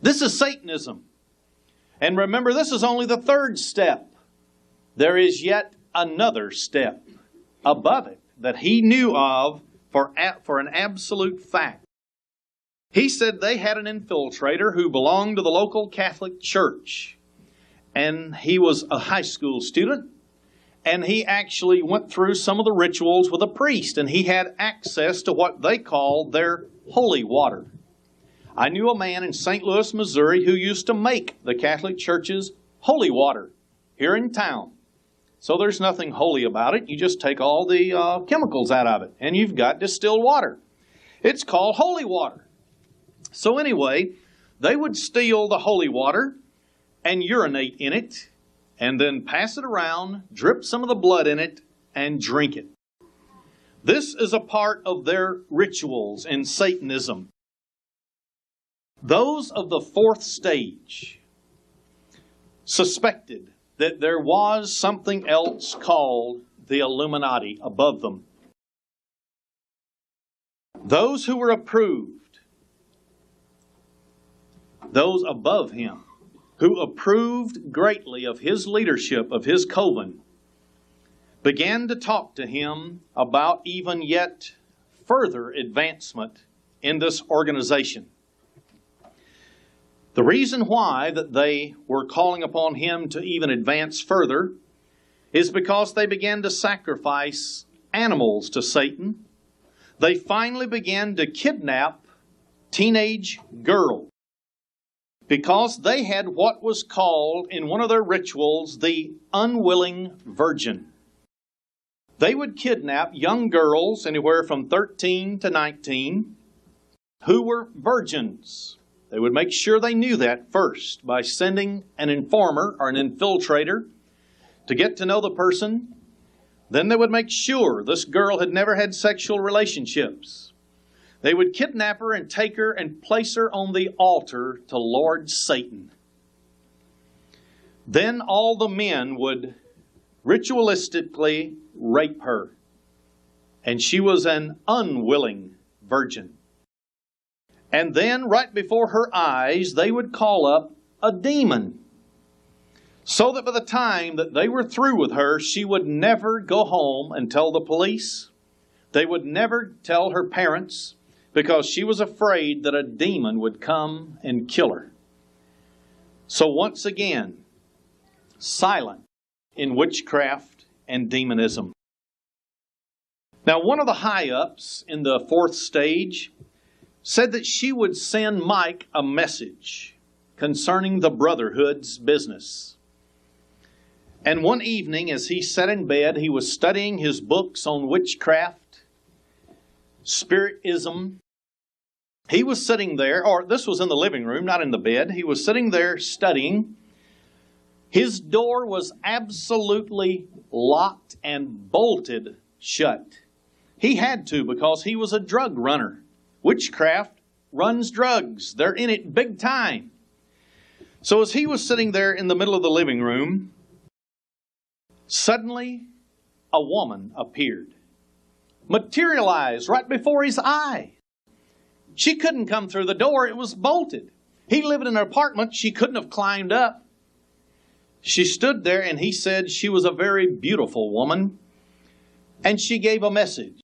This is Satanism. And remember, this is only the third step. There is yet another step above it that he knew of for an absolute fact. He said they had an infiltrator who belonged to the local Catholic Church. And he was a high school student. And he actually went through some of the rituals with a priest. And he had access to what they called their holy water. I knew a man in St. Louis, Missouri, who used to make the Catholic Church's holy water here in town. So there's nothing holy about it. You just take all the chemicals out of it, and you've got distilled water. It's called holy water. So anyway, they would steal the holy water and urinate in it, and then pass it around, drip some of the blood in it, and drink it. This is a part of their rituals in Satanism. Those of the fourth stage suspected that there was something else called the Illuminati above them. Those who were approved, those above him, who approved greatly of his leadership, of his coven, began to talk to him about even yet further advancement in this organization. The reason why that they were calling upon him to even advance further is because they began to sacrifice animals to Satan. They finally began to kidnap teenage girls because they had what was called in one of their rituals the unwilling virgin. They would kidnap young girls anywhere from 13 to 19 who were virgins. They would make sure they knew that first by sending an informer or an infiltrator to get to know the person. Then they would make sure this girl had never had sexual relationships. They would kidnap her and take her and place her on the altar to Lord Satan. Then all the men would ritualistically rape her. And she was an unwilling virgin. And then, right before her eyes, they would call up a demon, so that by the time that they were through with her, she would never go home and tell the police. They would never tell her parents, because she was afraid that a demon would come and kill her. So once again, silent in witchcraft and demonism. Now, one of the high-ups in the fourth stage said that she would send Mike a message concerning the Brotherhood's business. And one evening, as he sat in bed, he was studying his books on witchcraft, spiritism. He was sitting there, or this was in the living room, not in the bed. He was sitting there studying. His door was absolutely locked and bolted shut. He had to, because he was a drug runner. Witchcraft runs drugs. They're in it big time. So as he was sitting there in the middle of the living room, suddenly a woman appeared, materialized right before his eyes. She couldn't come through the door. It was bolted. He lived in an apartment. She couldn't have climbed up. She stood there, and he said she was a very beautiful woman. And she gave a message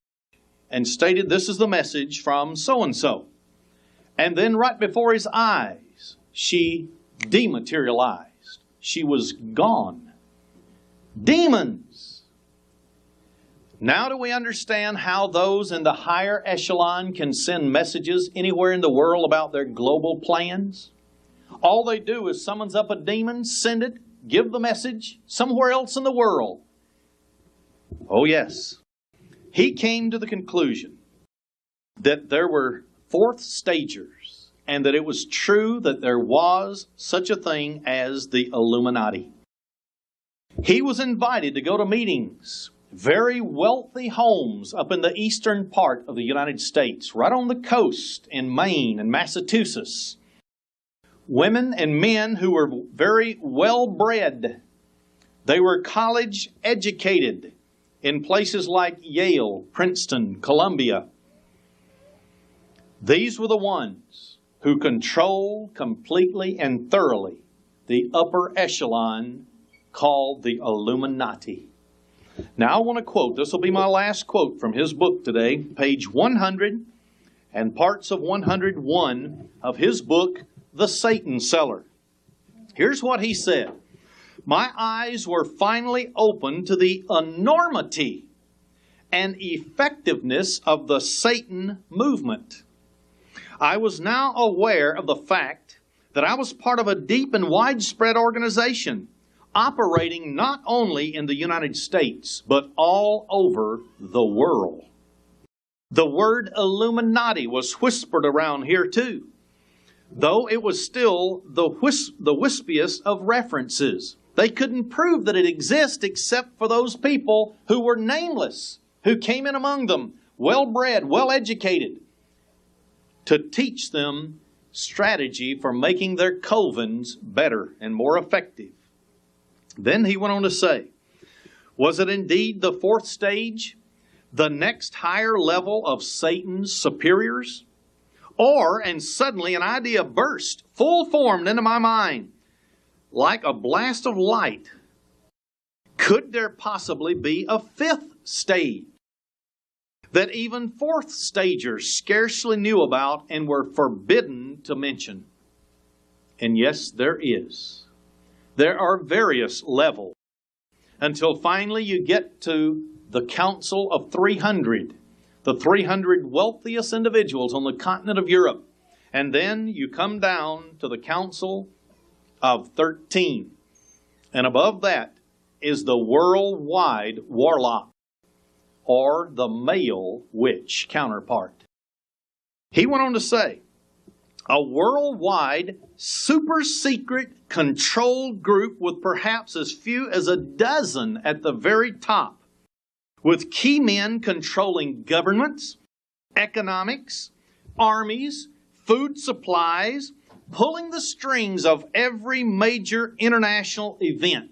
and stated, "This is the message from so-and-so." And then right before his eyes, she dematerialized. She was gone. Demons. Now do we understand how those in the higher echelon can send messages anywhere in the world about their global plans? All they do is summons up a demon, send it, give the message somewhere else in the world. Oh yes. He came to the conclusion that there were fourth stagers and that it was true that there was such a thing as the Illuminati. He was invited to go to meetings, very wealthy homes up in the eastern part of the United States, right on the coast in Maine and Massachusetts. Women and men who were very well bred. They were college educated in places like Yale, Princeton, Columbia. These were the ones who controlled completely and thoroughly the upper echelon called the Illuminati. Now I want to quote, this will be my last quote from his book today, page 100 and parts of 101 of his book, The Satan Seller. Here's what he said. My eyes were finally opened to the enormity and effectiveness of the Satan movement. I was now aware of the fact that I was part of a deep and widespread organization operating not only in the United States, but all over the world. The word Illuminati was whispered around here too, though it was still the wispiest of references. They couldn't prove that it exists except for those people who were nameless, who came in among them, well-bred, well-educated, to teach them strategy for making their covens better and more effective. Then he went on to say, was it indeed the fourth stage, the next higher level of Satan's superiors? Or, and suddenly an idea burst, full-formed into my mind, like a blast of light. Could there possibly be a fifth stage that even fourth stagers scarcely knew about and were forbidden to mention? And yes, there is. There are various levels until finally you get to the Council of 300, the 300 wealthiest individuals on the continent of Europe. And then you come down to the Council of 13. And above that is the worldwide warlock, or the male witch counterpart. He went on to say, a worldwide super secret controlled group with perhaps as few as a dozen at the very top, with key men controlling governments, economics, armies, food supplies, pulling the strings of every major international event.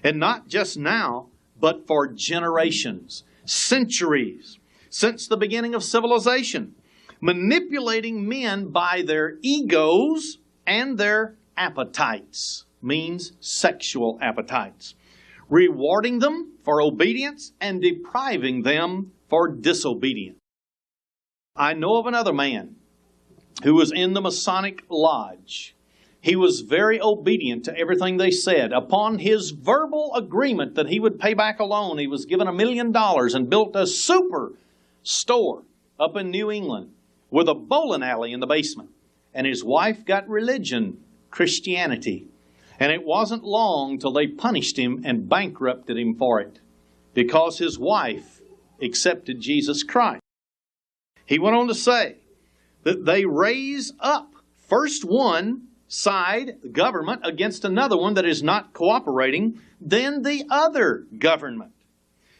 And not just now, but for generations, centuries, since the beginning of civilization. manipulating men by their egos and their appetites, means sexual appetites, rewarding them for obedience and depriving them for disobedience. I know of another man who was in the Masonic Lodge. He was very obedient to everything they said. Upon his verbal agreement that he would pay back a loan, he was given $1 million and built a super store up in New England with a bowling alley in the basement. And his wife got religion, Christianity. And it wasn't long till they punished him and bankrupted him for it, because his wife accepted Jesus Christ. He went on to say that they raise up first one side, the government, against another one that is not cooperating, then the other government,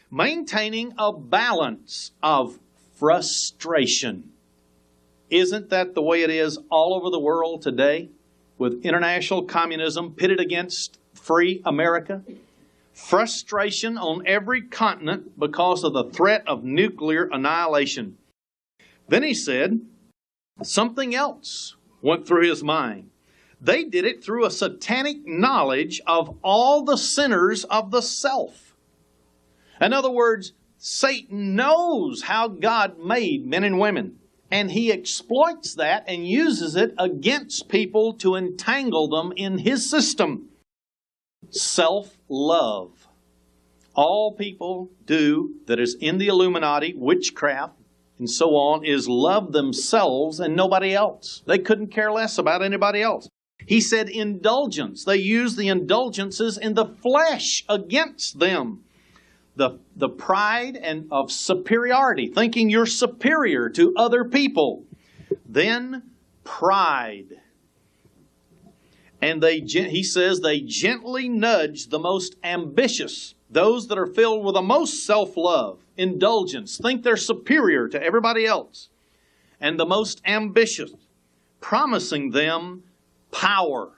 maintaining a balance of frustration. Isn't that the way it is all over the world today, with international communism pitted against free America? Frustration on every continent because of the threat of nuclear annihilation. Then he said something else went through his mind. They did it through a satanic knowledge of all the sinners of the self. In other words, Satan knows how God made men and women, and he exploits that and uses it against people to entangle them in his system. Self-love. All people do that is in the Illuminati, witchcraft, and so on, is love themselves and nobody else. They couldn't care less about anybody else. He said indulgence. They use the indulgences in the flesh against them. The pride and of superiority, thinking you're superior to other people. Then pride. And he says they gently nudge the most ambitious, those that are filled with the most self-love, indulgence, think they're superior to everybody else, and the most ambitious, promising them power.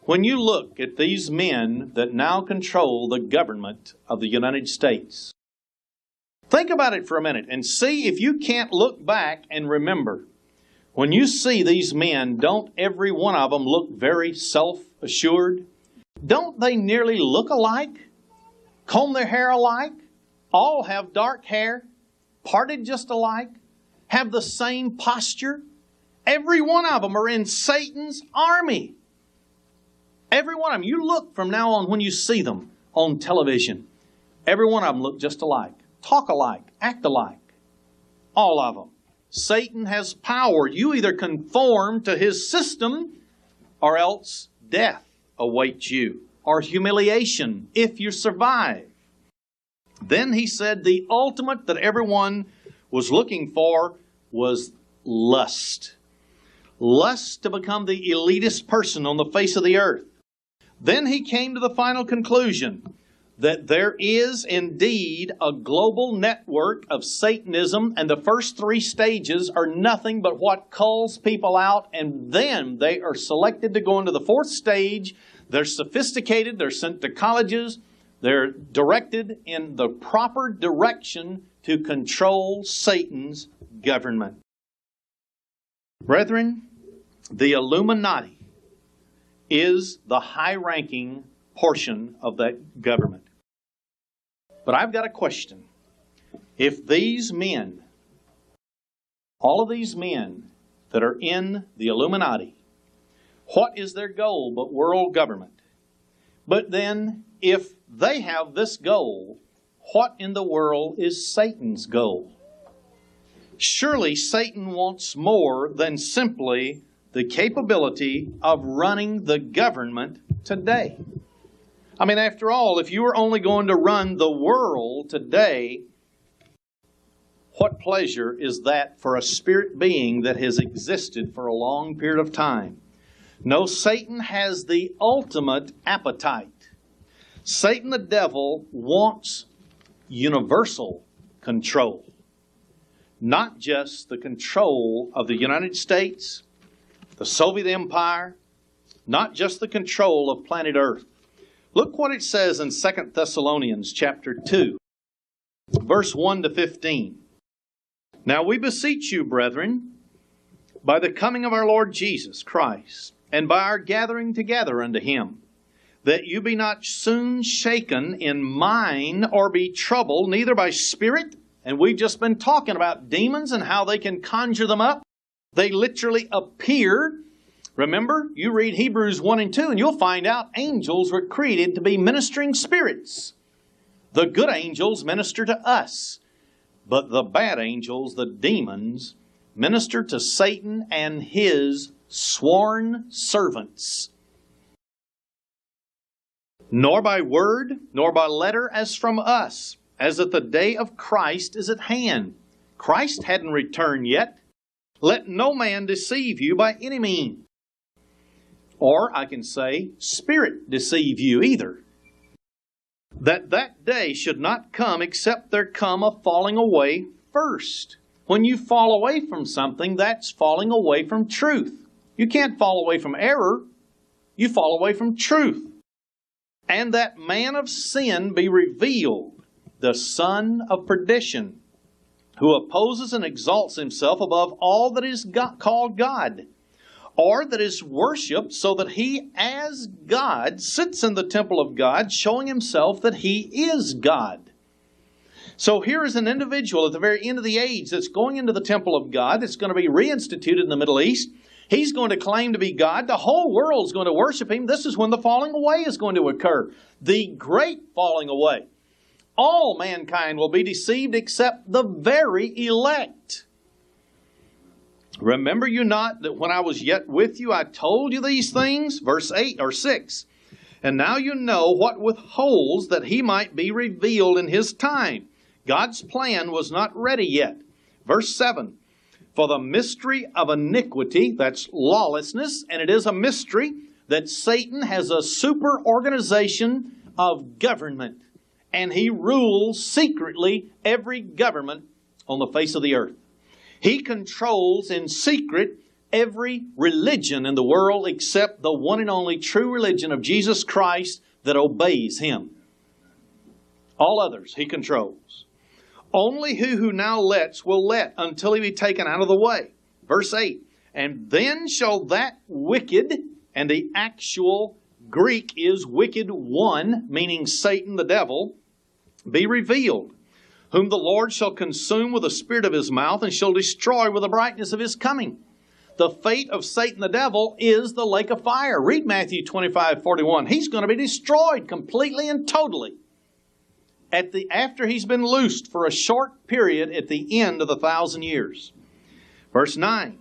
When you look at these men that now control the government of the United States, think about it for a minute and see if you can't look back and remember. When you see these men, don't every one of them look very self-assured? Don't they nearly look alike? Comb their hair alike? All have dark hair, parted just alike, have the same posture. Every one of them are in Satan's army. Every one of them. You look from now on when you see them on television. Every one of them look just alike, talk alike, act alike. All of them. Satan has power. You either conform to his system or else death awaits you, or humiliation if you survive. Then he said the ultimate that everyone was looking for was lust. Lust to become the elitist person on the face of the earth. Then he came to the final conclusion that there is indeed a global network of Satanism, and the first three stages are nothing but what calls people out, and then they are selected to go into the fourth stage. They're sophisticated, they're sent to colleges, they're directed in the proper direction to control Satan's government. Brethren, the Illuminati is the high-ranking portion of that government. But I've got a question. If these men, all of these men that are in the Illuminati, what is their goal but world government? But then, if they have this goal, what in the world is Satan's goal? Surely Satan wants more than simply the capability of running the government today. I mean, after all, if you were only going to run the world today, what pleasure is that for a spirit being that has existed for a long period of time? No, Satan has the ultimate appetite. Satan the devil wants universal control. Not just the control of the United States, the Soviet Empire, not just the control of planet Earth. Look what it says in 2 Thessalonians chapter 2, verse 1 to 15. Now we beseech you, brethren, by the coming of our Lord Jesus Christ, and by our gathering together unto Him, that you be not soon shaken in mind or be troubled, neither by spirit. And we've just been talking about demons and how they can conjure them up. They literally appear. Remember, you read Hebrews 1 and 2, and you'll find out angels were created to be ministering spirits. The good angels minister to us, but the bad angels, the demons, minister to Satan and his sworn servants. Nor by word, nor by letter as from us, as that the day of Christ is at hand. Christ hadn't returned yet. Let no man deceive you by any means. Or I can say, spirit deceive you either. That day should not come except there come a falling away first. When you fall away from something, that's falling away from truth. You can't fall away from error. You fall away from truth. And that man of sin be revealed, the son of perdition, who opposes and exalts himself above all that is called God, or that is worshipped, so that he as God sits in the temple of God, showing himself that he is God. So here is an individual at the very end of the age that's going into the temple of God, that's going to be reinstituted in the Middle East. He's going to claim to be God. The whole world is going to worship him. This is when the falling away is going to occur. The great falling away. All mankind will be deceived except the very elect. Remember you not that when I was yet with you, I told you these things? Verse 8 or 6. And now you know what withholds that he might be revealed in his time. God's plan was not ready yet. Verse 7. For the mystery of iniquity, that's lawlessness, and it is a mystery that Satan has a super organization of government, and he rules secretly every government on the face of the earth. He controls in secret every religion in the world except the one and only true religion of Jesus Christ that obeys Him. All others He controls. Only who now lets will let until he be taken out of the way. Verse 8. And then shall that wicked, and the actual Greek is wicked one, meaning Satan the devil, be revealed, whom the Lord shall consume with the spirit of his mouth, and shall destroy with the brightness of his coming. The fate of Satan the devil is the lake of fire. Read Matthew 25:41. He's going to be destroyed completely and totally after he's been loosed for a short period at the end of the 1,000 years. Verse 9.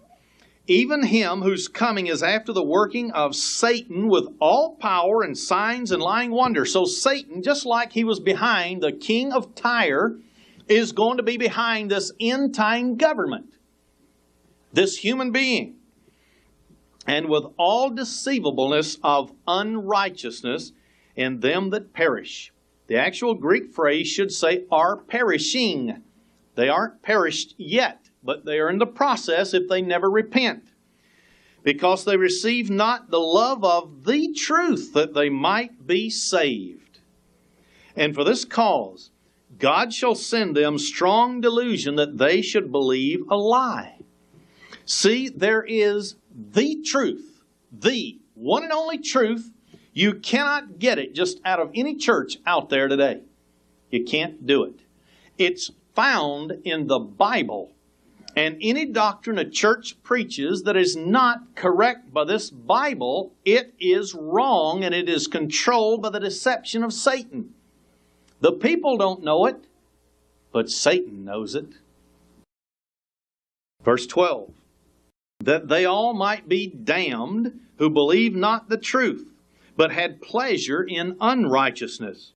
Even him whose coming is after the working of Satan with all power and signs and lying wonders. So Satan, just like he was behind the king of Tyre, is going to be behind this end-time government. This human being. And with all deceivableness of unrighteousness in them that perish. The actual Greek phrase should say are perishing. They aren't perished yet, but they are in the process if they never repent. Because they receive not the love of the truth that they might be saved. And for this cause, God shall send them strong delusion that they should believe a lie. See, there is the truth, the one and only truth. You cannot get it just out of any church out there today. You can't do it. It's found in the Bible. And any doctrine a church preaches that is not correct by this Bible, it is wrong and it is controlled by the deception of Satan. The people don't know it, but Satan knows it. Verse 12. That they all might be damned who believe not the truth, but had pleasure in unrighteousness.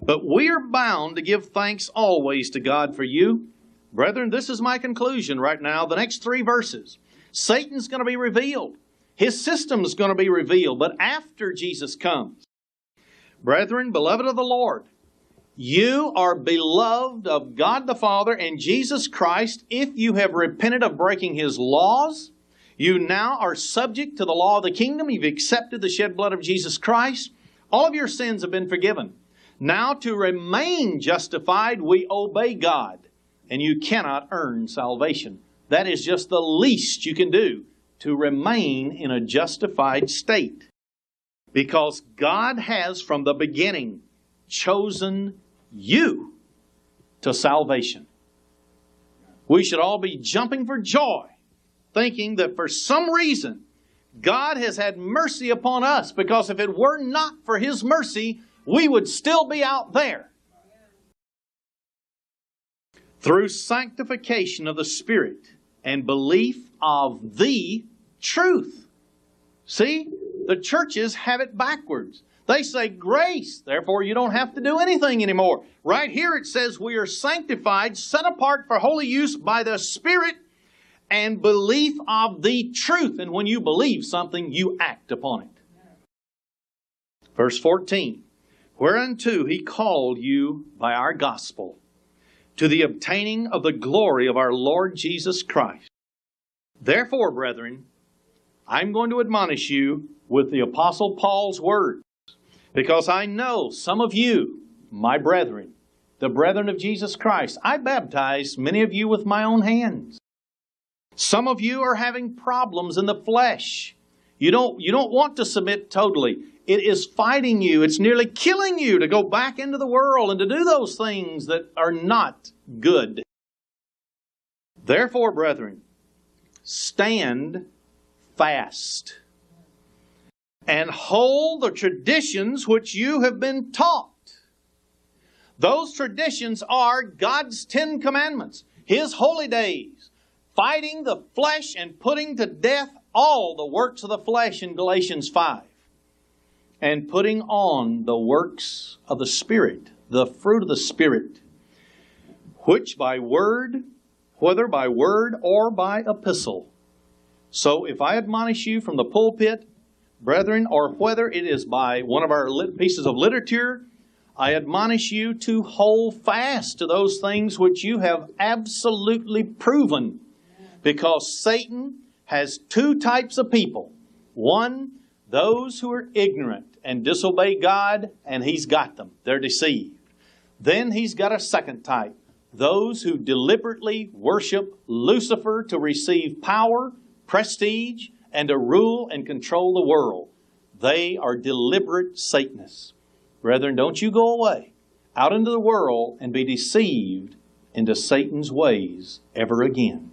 But we are bound to give thanks always to God for you. Brethren, this is my conclusion right now. The next 3 verses. Satan's going to be revealed. His system is going to be revealed, but after Jesus comes. Brethren, beloved of the Lord, you are beloved of God the Father and Jesus Christ if you have repented of breaking His laws. You now are subject to the law of the kingdom. You've accepted the shed blood of Jesus Christ. All of your sins have been forgiven. Now to remain justified, we obey God. and you cannot earn salvation. That is just the least you can do to remain in a justified state. Because God has from the beginning chosen you to salvation. We should all be jumping for joy, thinking that for some reason God has had mercy upon us, because if it were not for His mercy, we would still be out there. Through sanctification of the Spirit and belief of the truth. See, the churches have it backwards. They say grace, therefore you don't have to do anything anymore. Right here it says we are sanctified, set apart for holy use by the Spirit and belief of the truth. And when you believe something, you act upon it. Verse 14, whereunto He called you by our gospel, to the obtaining of the glory of our Lord Jesus Christ. Therefore, brethren, I'm going to admonish you with the Apostle Paul's words, because I know some of you, my brethren, the brethren of Jesus Christ, I baptized many of you with my own hands. Some of you are having problems in the flesh. You don't want to submit totally. It is fighting you. It's nearly killing you to go back into the world and to do those things that are not good. Therefore, brethren, stand fast and hold the traditions which you have been taught. Those traditions are God's 10 commandments, His holy days, fighting the flesh and putting to death all the works of the flesh in Galatians 5. And putting on the works of the Spirit, the fruit of the Spirit, which by word, whether by word or by epistle. So if I admonish you from the pulpit, brethren, or whether it is by one of our pieces of literature, I admonish you to hold fast to those things which you have absolutely proven. Because Satan has two types of people. One, those who are ignorant and disobey God, and he's got them. They're deceived. Then he's got a second type. Those who deliberately worship Lucifer to receive power, prestige, and to rule and control the world. They are deliberate Satanists. Brethren, don't you go away out into the world and be deceived into Satan's ways ever again.